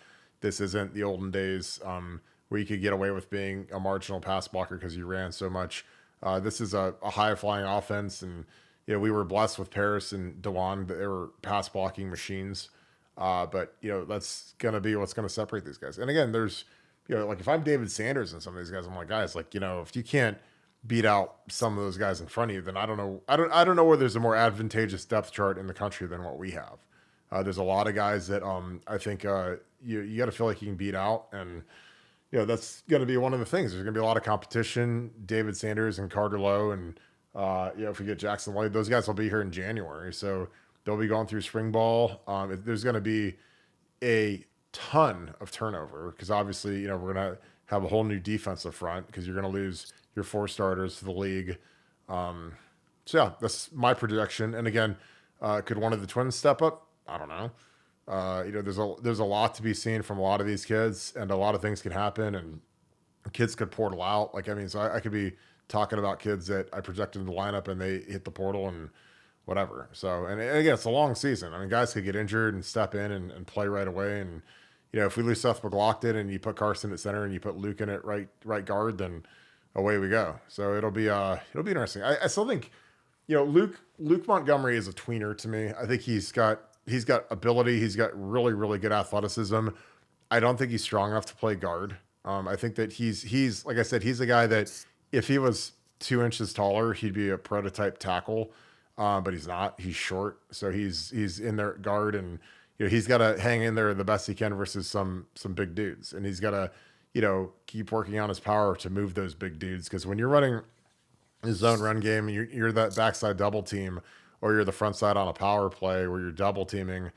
This isn't the olden days where you could get away with being a marginal pass blocker because you ran so much. This is a high-flying offense, and we were blessed with Paris and Dewan. They were pass blocking machines, but that's gonna be what's gonna separate these guys. And again, there's like if I'm David Sanders and some of these guys, I'm like, guys, like if you can't beat out some of those guys in front of you, then I don't know. I don't know where there's a more advantageous depth chart in the country than what we have. There's a lot of guys that I think you got to feel like you can beat out, and that's going to be one of the things. There's going to be a lot of competition. David Sanders and Carter Lowe, and if we get Jackson Lloyd, those guys will be here in January, so they'll be going through spring ball. There's going to be a ton of turnover because obviously we're going to have a whole new defensive front because you're going to lose your 4 starters to the league. So yeah, that's my projection. And again, could one of the twins step up? I don't know. There's a lot to be seen from a lot of these kids, and a lot of things can happen, and kids could portal out. So I could be talking about kids that I projected in the lineup and they hit the portal and whatever. So, and again, it's a long season. I mean, guys could get injured and step in and play right away. And, if we lose Seth McLaughlin and you put Carson at center and you put Luke in at right guard, then away we go. So it'll be interesting. I still think, Luke Montgomery is a tweener to me. I think he's got ability. He's got really, really good athleticism. I don't think he's strong enough to play guard. I think that he's like I said, he's a guy that if he was 2 inches taller, he'd be a prototype tackle. But he's not. He's short, so he's in there at guard, and he's got to hang in there the best he can versus some big dudes, and he's got to keep working on his power to move those big dudes. Because when you're running a zone run game, and you're that backside double team, or you're the front side on a power play where you're double teaming,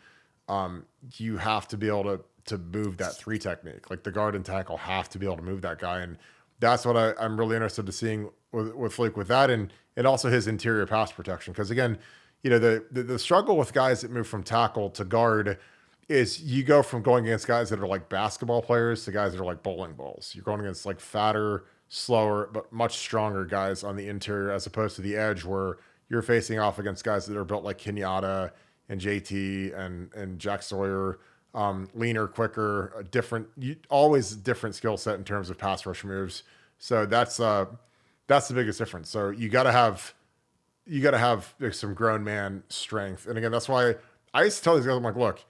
you have to be able to move that 3 technique. Like the guard and tackle have to be able to move that guy, and that's what I'm really interested to seeing with Luke with that, and also his interior pass protection. Because again, the struggle with guys that move from tackle to guard is you go from going against guys that are like basketball players to guys that are like bowling balls. You're going against like fatter, slower, but much stronger guys on the interior, as opposed to the edge where you're facing off against guys that are built like Kenyatta and JT and Jack Sawyer, leaner, quicker, always different skill set in terms of pass rush moves. So that's the biggest difference. So you got to have like, some grown man strength. And again, that's why I used to tell these guys, I'm like, look,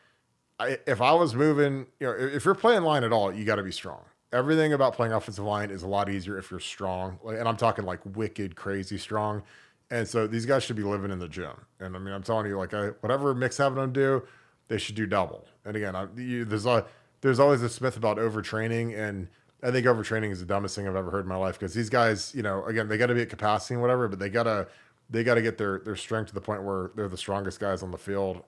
if I was moving, if you're playing line at all, you got to be strong. Everything about playing offensive line is a lot easier if you're strong. And I'm talking like wicked, crazy strong. And so these guys should be living in the gym. And I mean, I'm telling you, like whatever Mick's having them do, they should do double. And again, there's always this myth about overtraining, and I think overtraining is the dumbest thing I've ever heard in my life. Because these guys, again, they got to be at capacity and whatever, but they gotta get their strength to the point where they're the strongest guys on the field.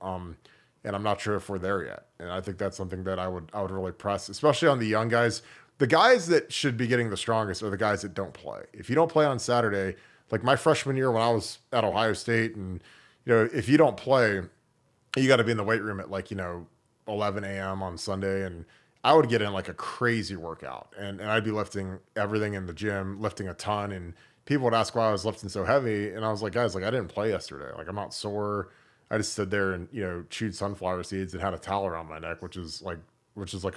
And I'm not sure if we're there yet. And I think that's something that I would really press, especially on the young guys. The guys that should be getting the strongest are the guys that don't play. If you don't play on Saturday, like my freshman year when I was at Ohio State, and if you don't play, you got to be in the weight room at 11 a.m. on Sunday, and I would get in like a crazy workout, and I'd be lifting everything in the gym, lifting a ton, and people would ask why I was lifting so heavy, and I was like, guys, like I didn't play yesterday, like I'm not sore. I just stood there and chewed sunflower seeds and had a towel around my neck, which is like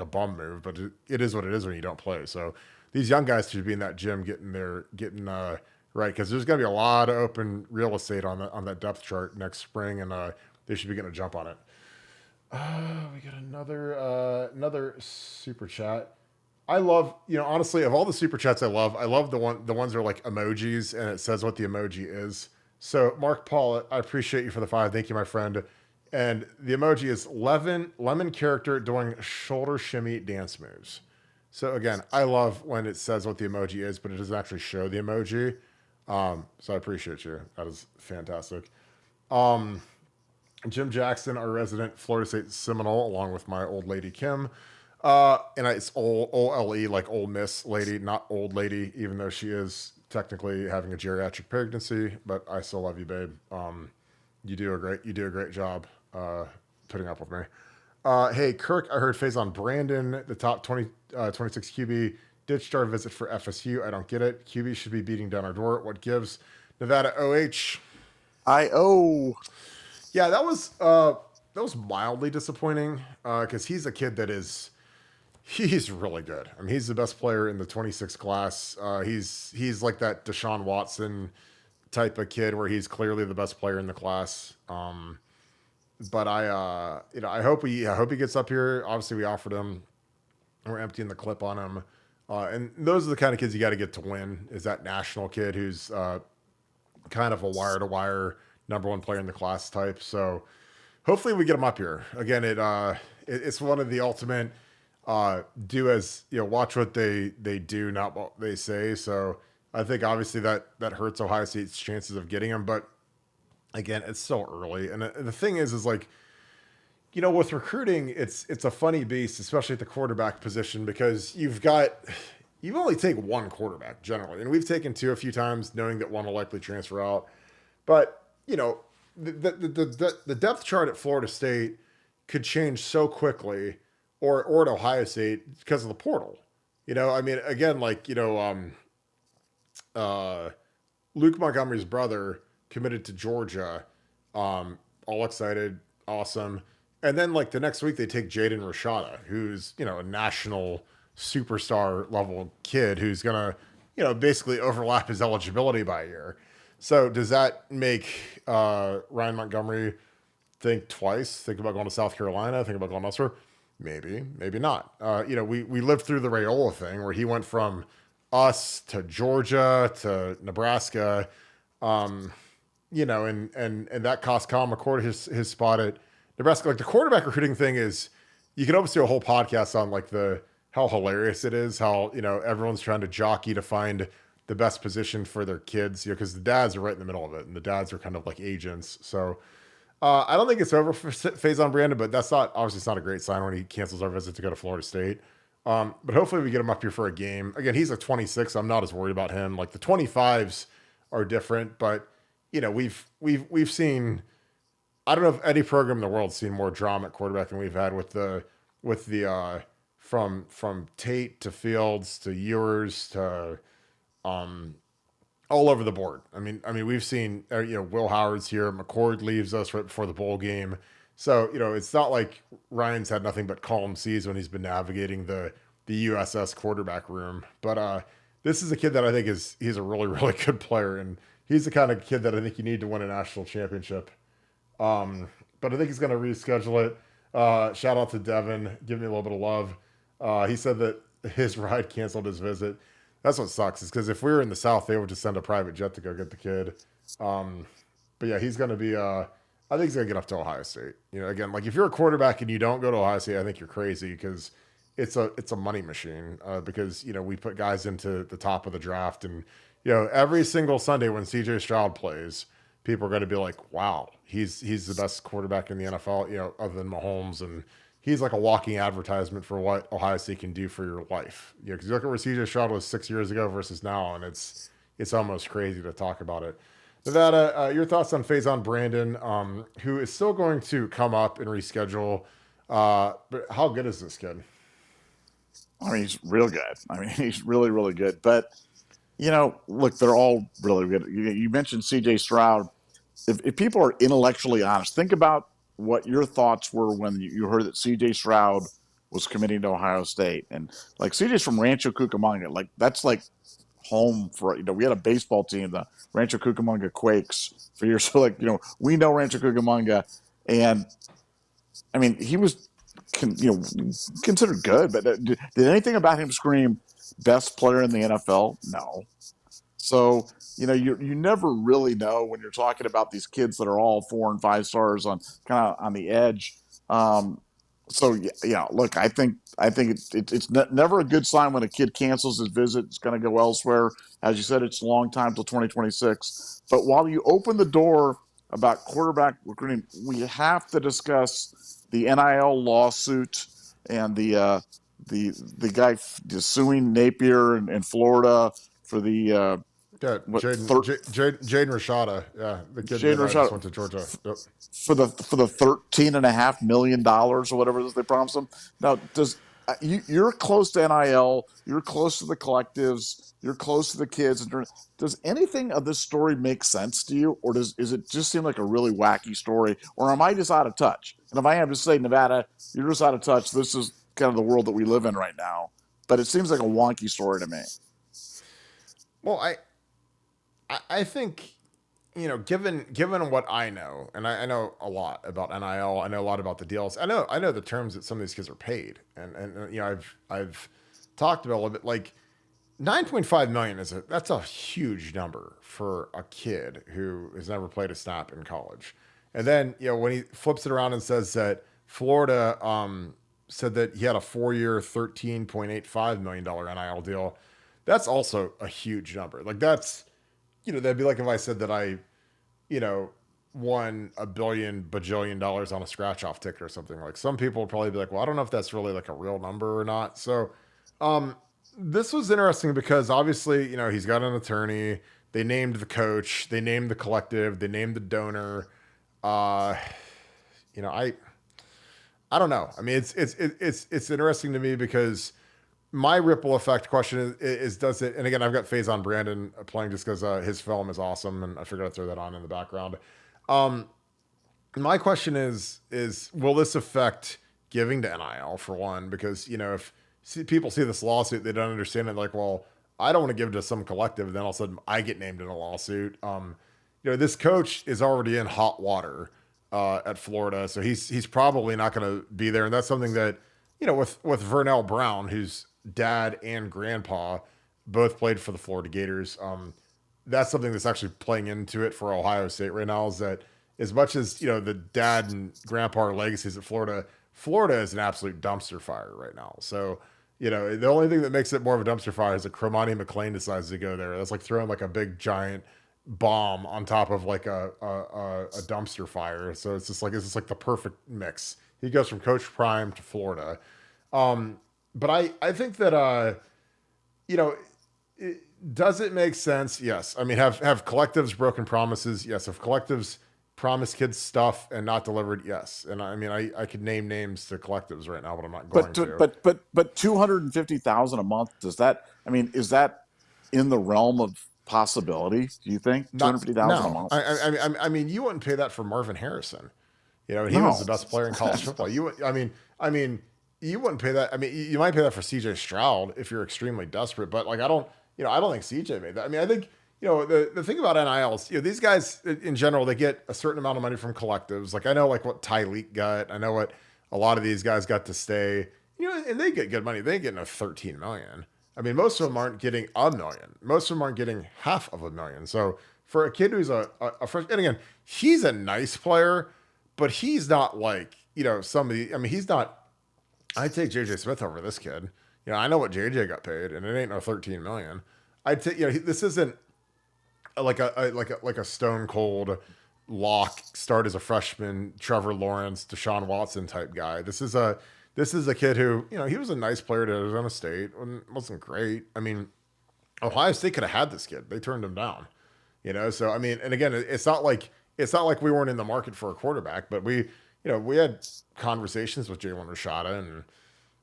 a bum move, but it is what it is when you don't play. So these young guys should be in that gym getting right, because there's going to be a lot of open real estate on that depth chart next spring, and they should be getting a jump on it. We got another super chat. I love, honestly, of all the super chats I love the ones that are like emojis and it says what the emoji is. So Mark Paul, I appreciate you for the 5. Thank you, my friend. And the emoji is lemon character doing shoulder shimmy dance moves. So again, I love when it says what the emoji is, but it doesn't actually show the emoji. So I appreciate you. That is fantastic. Jim Jackson, our resident Florida State Seminole, along with my old lady Kim. And it's OLE, like Ole Miss lady, not old lady, even though she is technically having a geriatric pregnancy. But I still love you, babe. You do a great job putting up with me. Hey, Kirk, I heard Faison Brandon, the top 26 QB, ditched our visit for FSU. I don't get it. QB should be beating down our door. What gives? Nevada OH. Yeah, that was mildly disappointing because he's a kid he's really good. I mean, he's the best player in the 26 class. He's like that Deshaun Watson type of kid where he's clearly the best player in the class. But I hope he gets up here. Obviously, we offered him. We're emptying the clip on him. And those are the kind of kids you got to get to win. Is that national kid who's kind of a wire-to-wire number one player in the class type. So hopefully we get him up here. Again, it's one of the ultimate do as watch what they do, not what they say. So I think obviously that hurts Ohio State's chances of getting him. But again, it's still early. And the thing is like, with recruiting, it's a funny beast, especially at the quarterback position, because you only take one quarterback generally. And we've taken two a few times knowing that one will likely transfer out. But, the depth chart at Florida State could change so quickly or at Ohio State because of the portal. I mean, again, like, Luke Montgomery's brother committed to Georgia, all excited, awesome. And then like the next week they take Jaden Rashada, who's, a national superstar level kid who's going to, basically overlap his eligibility by a year. So does that make Ryan Montgomery think twice, think about going to South Carolina, think about going elsewhere? Maybe, maybe not. We lived through the Raiola thing where he went from us to Georgia to Nebraska, and that cost Colin McCord his spot at Nebraska. Like the quarterback recruiting thing is, you can almost do a whole podcast on like how hilarious it is, how, everyone's trying to jockey to find the best position for their kids, because the dads are right in the middle of it and the dads are kind of like agents. So I don't think it's over for Faison Brandon, but obviously it's not a great sign when he cancels our visit to go to Florida State. But hopefully we get him up here for a game. Again, he's a 26. I'm not as worried about him. Like the 25s are different, but we've seen, I don't know if any program in the world's seen more drama at quarterback than we've had with the from Tate to Fields to Ewers to all over the board. I mean, we've seen, Will Howard's here. McCord leaves us right before the bowl game. So, it's not like Ryan's had nothing but calm seas when he's been navigating the USS quarterback room. But this is a kid that I think he's a really, really good player. And he's the kind of kid that I think you need to win a national championship. But I think he's going to reschedule it. Shout out to Devin. Give me a little bit of love. He said that his ride canceled his visit. That's what sucks, is because if we were in the South, they would just send a private jet to go get the kid. But yeah, he's going to be, I think he's going to get up to Ohio State. Again, like if you're a quarterback and you don't go to Ohio State, I think you're crazy, because it's a money machine. Because, we put guys into the top of the draft, and, every single Sunday when CJ Stroud plays, people are going to be like, wow, he's the best quarterback in the NFL, other than Mahomes. And he's like a walking advertisement for what Ohio State can do for your life. Because you look at where CJ Stroud was 6 years ago versus now, and it's almost crazy to talk about it. Nevada, your thoughts on Faison Brandon, who is still going to come up and reschedule. But how good is this kid? I mean, he's real good. I mean, he's really, really good. But, look, they're all really good. You mentioned CJ Stroud. If people are intellectually honest, think about what your thoughts were when you heard that CJ Stroud was committing to Ohio State. And like CJ's from Rancho Cucamonga, like that's like home for, we had a baseball team, the Rancho Cucamonga Quakes for years. So like, we know Rancho Cucamonga, and I mean, he was, considered good, but did anything about him scream best player in the NFL? No. So, you never really know when you're talking about these kids that are all 4 and 5 stars on kind of on the edge. So yeah, look, I think it's never a good sign when a kid cancels his visit. It's going to go elsewhere. As you said, it's a long time till 2026. But while you open the door about quarterback recruiting, we have to discuss the NIL lawsuit and the guy suing Napier in Florida for the Yeah, what Jaden Rashada. Yeah, the kid Shane that just Rashad went to Georgia. Yep. for the $13.5 million or whatever it is they promised him. Now, you're close to NIL, you're close to the collectives, you're close to the kids. Does anything of this story make sense to you, or is it just seem like a really wacky story, or am I just out of touch? And if I am, just say, Nevada, you're just out of touch. This is kind of the world that we live in right now. But it seems like a wonky story to me. Well, I think, you know, given what I know, and I know a lot about NIL, I know a lot about the deals. I know the terms that some of these kids are paid, and you know, I've talked about a little bit. Like, 9.5 million that's a huge number for a kid who has never played a snap in college. And then, you know, when he flips it around and says that Florida said that he had a 4-year, $13.85 million NIL deal, that's also a huge number. Like, that's, you know, that'd be like if I said that I, you know, won $1 bajillion dollars on a scratch off ticket or something. Like, some people would probably be like, well, I don't know if that's really like a real number or not. So this was interesting because obviously, you know, he's got an attorney. They named the coach. They named the collective. They named the donor. You know, I don't know. I mean, it's interesting to me because my ripple effect question is does it, and again, I've got Faison Brandon playing just because his film is awesome, and I figured I'd throw that on in the background. My question is will this affect giving to NIL, for one? Because, you know, if people see this lawsuit, they don't understand it. Like, well, I don't want to give to some collective, then all of a sudden I get named in a lawsuit. You know, this coach is already in hot water at Florida, so he's probably not going to be there, and that's something that, you know, with Vernell Brown, whose dad and grandpa both played for the Florida Gators. That's something that's actually playing into it for Ohio State right now, is that as much as, you know, the dad and grandpa are legacies at Florida is an absolute dumpster fire right now. So, you know, the only thing that makes it more of a dumpster fire is that Cromani McLean decides to go there. That's like throwing like a big giant bomb on top of like a dumpster fire. So it's just like the perfect mix. He goes from Coach Prime to Florida. But I think that, you know, does it make sense? Yes. I mean, have collectives broken promises? Yes. Have collectives promised kids stuff and not delivered? Yes. And I mean, I could name names to collectives right now, but I'm not going to. But 250,000 a month, is that in the realm of possibility? Do you think 250,000 a month? I mean, you wouldn't pay that for Marvin Harrison. You know, he was the best player in college football. I mean, you wouldn't pay that. I mean, you might pay that for CJ Stroud if you're extremely desperate, but like, I don't think CJ made that. I mean, I think, you know, the thing about NIL is, you know, these guys in general, they get a certain amount of money from collectives. Like, I know like what Tyleek got. I know what a lot of these guys got to stay, you know, and they get good money. They ain't getting a 13 million. I mean, most of them aren't getting $1 million. Most of them aren't getting $500,000. So for a kid who's a fresh, and again, he's a nice player, but he's not like, you know, somebody, I mean, he's not, I'd take JJ Smith over this kid. You know, I know what JJ got paid, and it ain't no 13 million. I'd take, you know, this isn't like a stone cold lock, start as a freshman, Trevor Lawrence, Deshaun Watson type guy. This is a kid who, you know, he was a nice player at Arizona State and wasn't great. I mean, Ohio State could have had this kid. They turned him down. You know, so I mean, and again, it's not like we weren't in the market for a quarterback, but we had conversations with Jalen Rashada,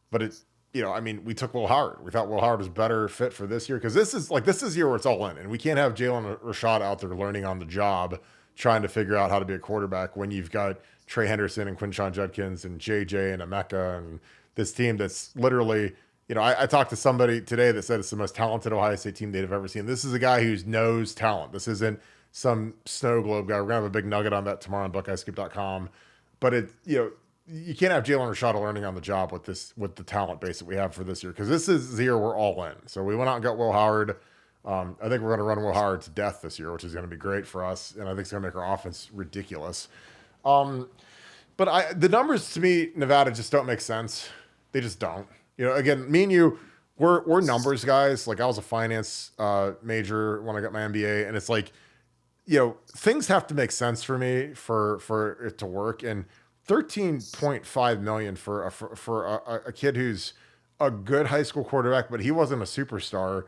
but it, you know, I mean, we took Will Howard. We thought Will Howard was better fit for this year, because this is the year where it's all in, and we can't have Jalen Rashada out there learning on the job, trying to figure out how to be a quarterback when you've got Trey Henderson and Quinshon Judkins and JJ and Emeka and this team that's literally, you know, I talked to somebody today that said it's the most talented Ohio State team they've ever seen. This is a guy who knows talent. This isn't some snow globe guy. We're gonna have a big nugget on that tomorrow on BuckeyeScoop.com. But it, you know, you can't have Jalen Rashada learning on the job with the talent base that we have for this year, because this is the year we're all in. So we went out and got Will Howard. I think we're going to run Will Howard to death this year, which is going to be great for us, and I think it's going to make our offense ridiculous. But the numbers to me, Nevada, just don't make sense. They just don't. You know, again, me and you, we're numbers guys. Like, I was a finance major when I got my MBA, and it's like, things have to make sense for me for it to work. And 13.5 million for a kid who's a good high school quarterback, but he wasn't a superstar.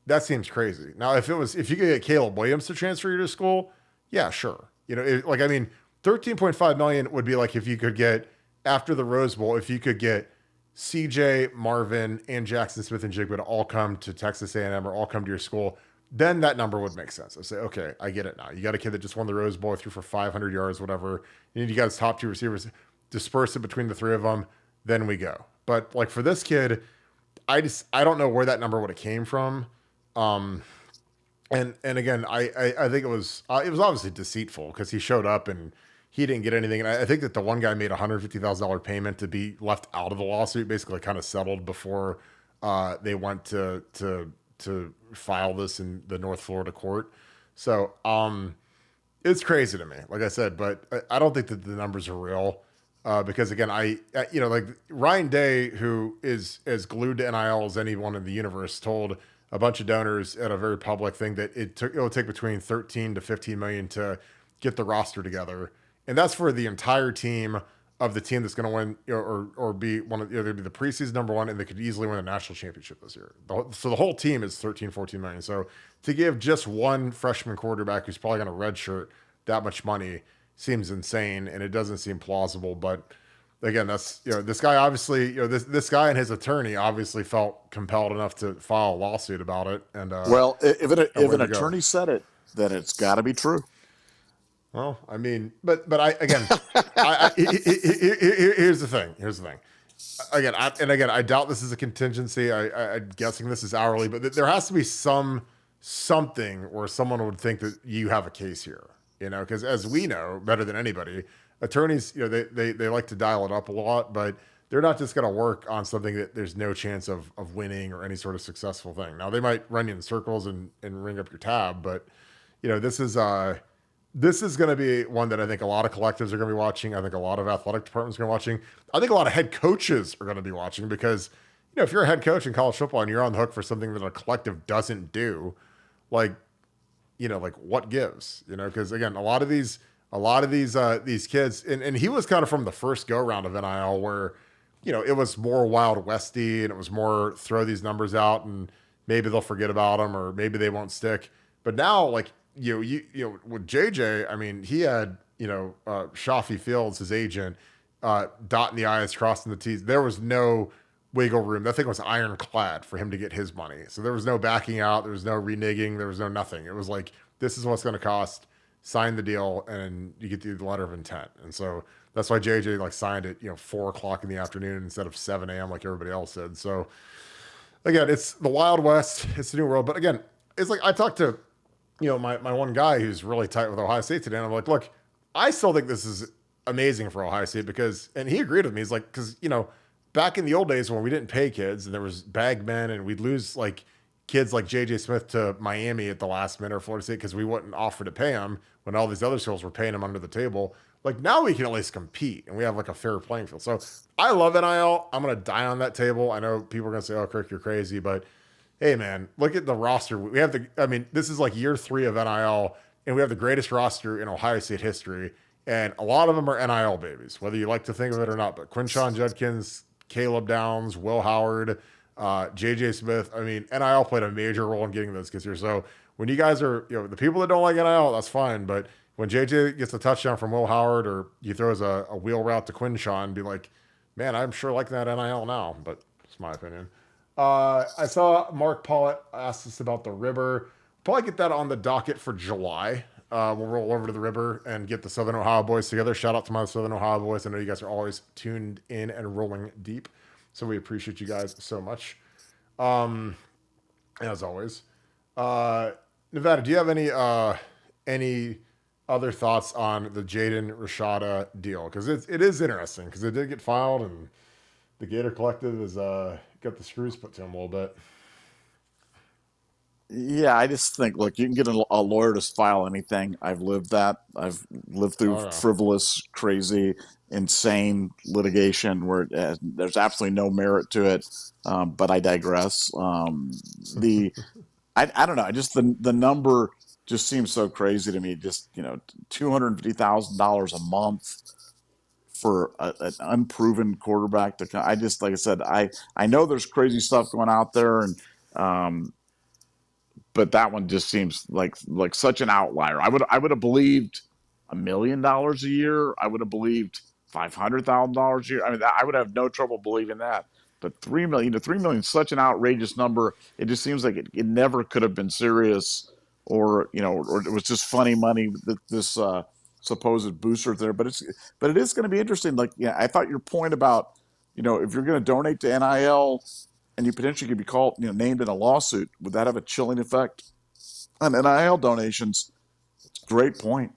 That seems crazy. Now, if you could get Caleb Williams to transfer you to school, yeah, sure. 13.5 million would be like if you could get after the Rose Bowl, if you could get CJ, Marvin, and Jackson Smith and Jigba to all come to Texas A&M or all come to your school, then that number would make sense. I'd say, okay, I get it now. You got a kid that just won the Rose Bowl, threw for 500 yards, whatever. You guys top two receivers, disperse it between the three of them, then we go. But like for this kid, I don't know where that number would have came from. And again, I think it was obviously deceitful because he showed up and he didn't get anything. And I think that the one guy made $150,000 payment to be left out of the lawsuit, basically kind of settled before they went to file this in the North Florida court. So it's crazy to me, like I said, but I don't think that the numbers are real because again, like Ryan Day, who is as glued to NIL as anyone in the universe, told a bunch of donors at a very public thing that it will take between 13 to 15 million to get the roster together. And that's for the entire team of the team that's going to win or be one of they'd be the preseason number one, and they could easily win a national championship this year. So the whole team is 13, 14 million. So to give just one freshman quarterback who's probably going to redshirt that much money seems insane, and it doesn't seem plausible. But again, that's, this guy obviously, this guy and his attorney obviously felt compelled enough to file a lawsuit about it. And well, if an attorney said it, then it's got to be true. Well, I mean, but here's the thing. Again, I doubt this is a contingency. I'm guessing this is hourly, but there has to be something where someone would think that you have a case here, because as we know better than anybody, attorneys, they like to dial it up a lot, but they're not just going to work on something that there's no chance of winning or any sort of successful thing. Now they might run you in circles and ring up your tab, but this is going to be one that I think a lot of collectives are going to be watching. I think a lot of athletic departments are going to be watching. I think a lot of head coaches are going to be watching because, if you're a head coach in college football and you're on the hook for something that a collective doesn't do, like what gives, because again, a lot of these kids, and he was kind of from the first go round of NIL where, it was more Wild Westy and it was more throw these numbers out and maybe they'll forget about them or maybe they won't stick. But now, like, with JJ, I mean, he had, Shafi Fields, his agent, dotting the I's, crossing the T's. There was no wiggle room. That thing was ironclad for him to get his money. So there was no backing out. There was no reneging. There was no nothing. It was like, this is what's going to cost. Sign the deal, and you get the letter of intent. And so that's why JJ signed it, 4:00 in the afternoon instead of 7 a.m. like everybody else did. So again, it's the Wild West. It's the new world. But again, it's like I talked to, my one guy who's really tight with Ohio State today. And I'm like, look, I still think this is amazing for Ohio State and he agreed with me. He's like, because, back in the old days when we didn't pay kids and there was bag men and we'd lose kids like JJ Smith to Miami at the last minute or Florida State because we wouldn't offer to pay them when all these other schools were paying them under the table. Like now we can at least compete and we have a fair playing field. So I love NIL. I'm going to die on that table. I know people are going to say, oh, Kirk, you're crazy, but hey, man, look at the roster. We have this is year 3 of NIL, and we have the greatest roster in Ohio State history, and a lot of them are NIL babies, whether you like to think of it or not. But Quinshon Judkins, Caleb Downs, Will Howard, JJ Smith, NIL played a major role in getting those kids here. So when you guys are, the people that don't like NIL, that's fine. But when JJ gets a touchdown from Will Howard or he throws a wheel route to Quinshon, be like, man, I'm sure liking that NIL now. But it's my opinion. I saw Mark Pollitt asked us about the River. Probably get that on the docket for July. We'll roll over to the River and get the Southern Ohio boys together. Shout out to my Southern Ohio boys. I know you guys are always tuned in and rolling deep. So we appreciate you guys so much. As always. Nevada, do you have any other thoughts on the Jaden Rashada deal? Because it is interesting because it did get filed and the Gator Collective has got the screws put to him a little bit. Yeah, I just think, look, you can get a lawyer to file anything. I've lived that. I've lived through frivolous, crazy, insane litigation where there's absolutely no merit to it. But I digress. I don't know. Just the number just seems so crazy to me. Just, $250,000 a month for an unproven quarterback to come. I just, like I said, I know there's crazy stuff going out there, and but that one just seems like such an outlier. I would have believed $1 million a year. I would have believed $500,000 a year. I mean, I would have no trouble believing that. But 3 million to 3 million is such an outrageous number. It just seems like it never could have been serious, or it was just funny money. This supposed booster there, but it is going to be interesting. Like, I thought your point about, if you're going to donate to NIL and you potentially could be called, named in a lawsuit, would that have a chilling effect on NIL donations? It's a great point.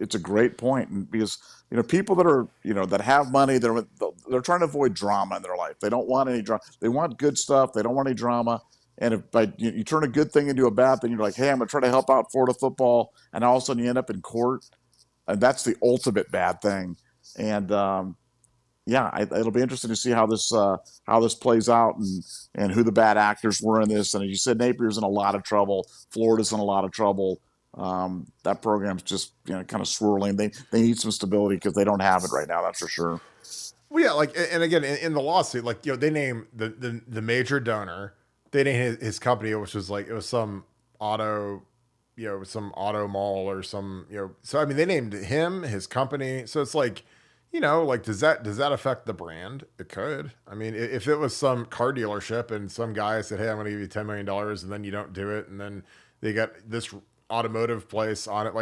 It's a great point, and because people that are that have money, they're trying to avoid drama in their life. They don't want any drama. They want good stuff. They don't want any drama. And if you turn a good thing into a bad thing, you're like, hey, I'm gonna try to help out Florida football, and all of a sudden you end up in court, and that's the ultimate bad thing. And it'll be interesting to see how this plays out, and who the bad actors were in this. And as you said, Napier's in a lot of trouble. Florida's in a lot of trouble. That program's just kind of swirling. They need some stability because they don't have it right now. That's for sure. Well, yeah, and again in the lawsuit, they name the major donor. They named his company, which was it was some auto, some auto mall or some So I mean, they named him, his company. So it's does that affect the brand? It could. I mean, if it was some car dealership and some guy said, hey, I'm going to give you $10 million, and then you don't do it, and then they got this automotive place on it,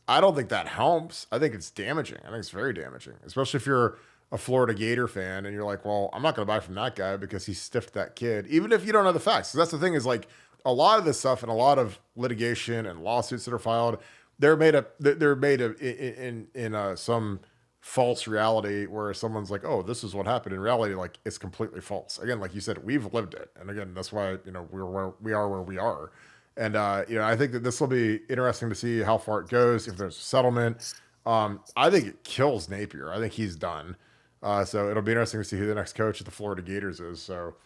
I don't think that helps. I think it's damaging. I think it's very damaging, especially if you're a Florida Gator fan and you're like, well, I'm not going to buy from that guy because he stiffed that kid, even if you don't know the facts. So that's the thing, is a lot of this stuff and a lot of litigation and lawsuits that are filed, they're made in some false reality where someone's like, oh, this is what happened. In reality, it's completely false. Again, like you said, we've lived it. And again, that's why, we're where we are. And, I think that this will be interesting to see how far it goes, if there's a settlement. I think it kills Napier. I think he's done. So it'll be interesting to see who the next coach of the Florida Gators is. So,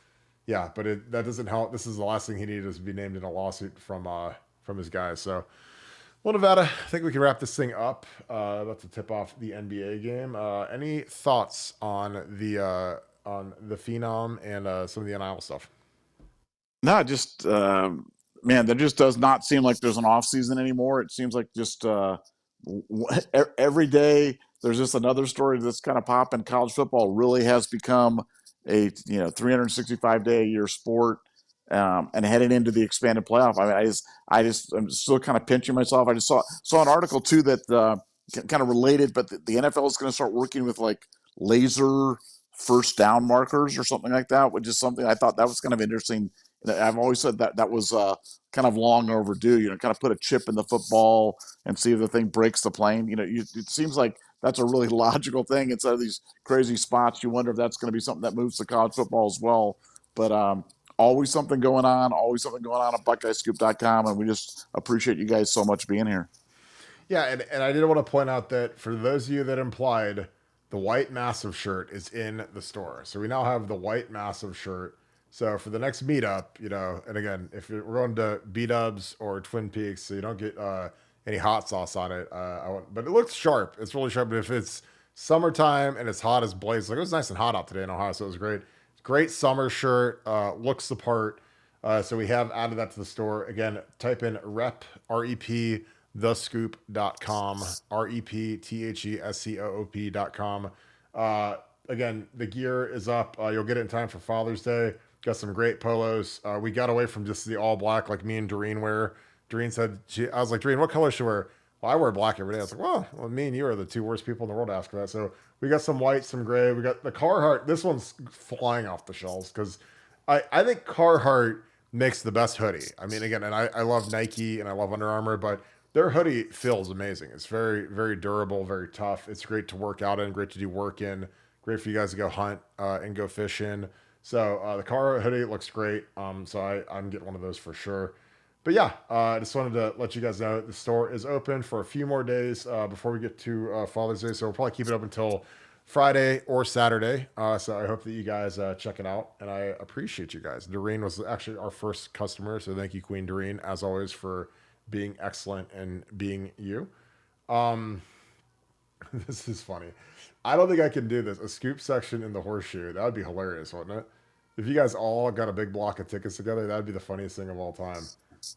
yeah, but that doesn't help. This is the last thing he needed, is to be named in a lawsuit from his guys. So, well, Nevada, I think we can wrap this thing up. About to tip off the NBA game. Any thoughts on the Phenom and some of the NIL stuff? No, just man, there just does not seem like there's an off season anymore. It seems like just every day there's just another story that's kind of popping. College football really has become a 365 day a year sport, and heading into the expanded playoff. I mean, I'm still kind of pinching myself. I just saw an article too that kind of related, but the NFL is going to start working with laser first down markers or something like that, which is something I thought that was kind of interesting. I've always said that was kind of long overdue. Kind of put a chip in the football and see if the thing breaks the plane. It seems like that's a really logical thing instead of these crazy spots. You wonder if that's going to be something that moves to college football as well. But always something going on. Always something going on at BuckeyeScoop.com, and we just appreciate you guys so much being here. Yeah, and I did want to point out that for those of you that implied, the white massive shirt is in the store. So we now have the white massive shirt. So for the next meetup, and again, if we're going to B-Dubs or Twin Peaks, so you don't get any hot sauce on it, but it looks sharp. It's really sharp. But if it's summertime and it's hot as blaze, it was nice and hot out today in Ohio, so it was great. Great summer shirt, looks the part. So we have added that to the store. Again, type in REP, thescoop.com, REPTHESCOOP.com. Again, the gear is up. You'll get it in time for Father's Day. Got some great polos. We got away from just the all black like me and Doreen wear. Doreen said, I was like, Doreen, what color should you wear? Well, I wear black every day. I was like, well, me and you are the two worst people in the world to ask for that. So we got some white, some gray. We got the Carhartt. This one's flying off the shelves because I think Carhartt makes the best hoodie. I mean, again, and I love Nike and I love Under Armour, but their hoodie feels amazing. It's very, very durable, very tough. It's great to work out in, great to do work in, great for you guys to go hunt and go fish in. So the Carhartt hoodie looks great. So I'm getting one of those for sure. But yeah, I just wanted to let you guys know the store is open for a few more days before we get to Father's Day. So we'll probably keep it open until Friday or Saturday. So I hope that you guys check it out. And I appreciate you guys. Doreen was actually our first customer. So thank you, Queen Doreen, as always, for being excellent and being you. This is funny. I don't think I can do this. A scoop section in the horseshoe. That would be hilarious, wouldn't it? If you guys all got a big block of tickets together, that'd be the funniest thing of all time.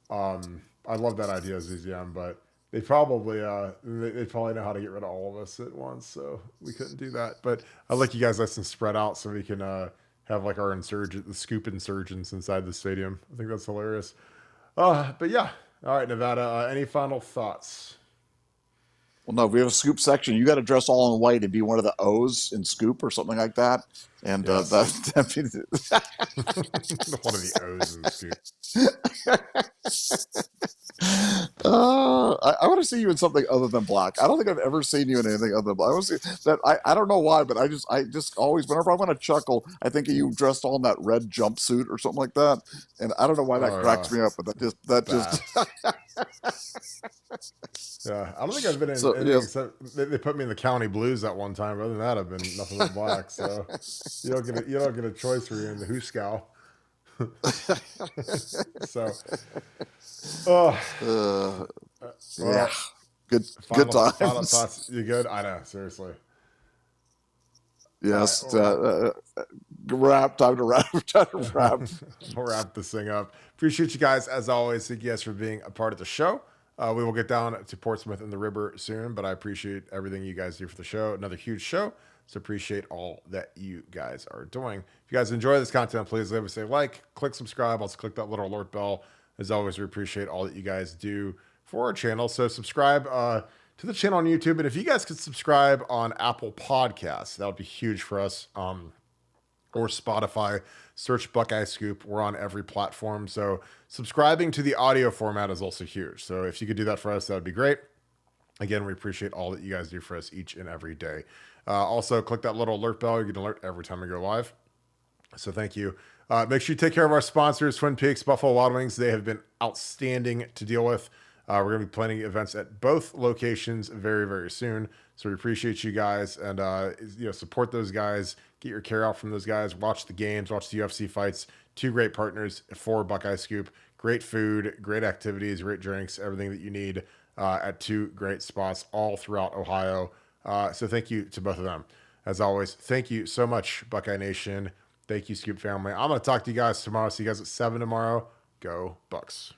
I love that idea, ZZM, but they probably know how to get rid of all of us at once, so we couldn't do that. But I like you guys nice and spread out so we can have like the scoop insurgents inside the stadium. I think that's hilarious. But yeah, all right, Nevada. Any final thoughts? Well, no, we have a scoop section. You got to dress all in white and be one of the O's in scoop or something like that. And Yes. One of the O's in scoop. I want to see you in something other than black. I don't think I've ever seen you in anything other than black. I want to see that. I don't know why, but I just always, whenever I want to chuckle, I think of you dressed all in that red jumpsuit or something like that. And I don't know why that cracks me up, but that just. Yeah, I don't think I've been in anything except they put me in the county blues at one time. But other than that, I've been nothing but black. So you don't get a choice where you're in the Hooskow. So, yeah, good times. Final thoughts. You good? I know, seriously. Yes, time to wrap. We'll wrap this thing up. Appreciate you guys as always. Thank you guys for being a part of the show. We will get down to Portsmouth and the river soon, but I appreciate everything you guys do for the show. Another huge show, so appreciate all that you guys are doing. If you guys enjoy this content, please leave us a like, click subscribe. Also click that little alert bell. As always, we appreciate all that you guys do for our channel. So subscribe to the channel on YouTube, and if you guys could subscribe on Apple Podcasts, that would be huge for us. Or Spotify, search Buckeye Scoop. We're on every platform. So subscribing to the audio format is also huge. So if you could do that for us, that would be great. Again, we appreciate all that you guys do for us each and every day. Also, click that little alert bell. You get an alert every time we go live. So thank you. Make sure you take care of our sponsors, Twin Peaks, Buffalo Wild Wings. They have been outstanding to deal with. We're going to be planning events at both locations very, very soon. So we appreciate you guys and support those guys. Get your care out from those guys. Watch the games. Watch the UFC fights. Two great partners for Buckeye Scoop. Great food, great activities, great drinks, everything that you need at two great spots all throughout Ohio. So thank you to both of them. As always, thank you so much, Buckeye Nation. Thank you, Scoop family. I'm going to talk to you guys tomorrow. See you guys at 7 tomorrow. Go Bucks.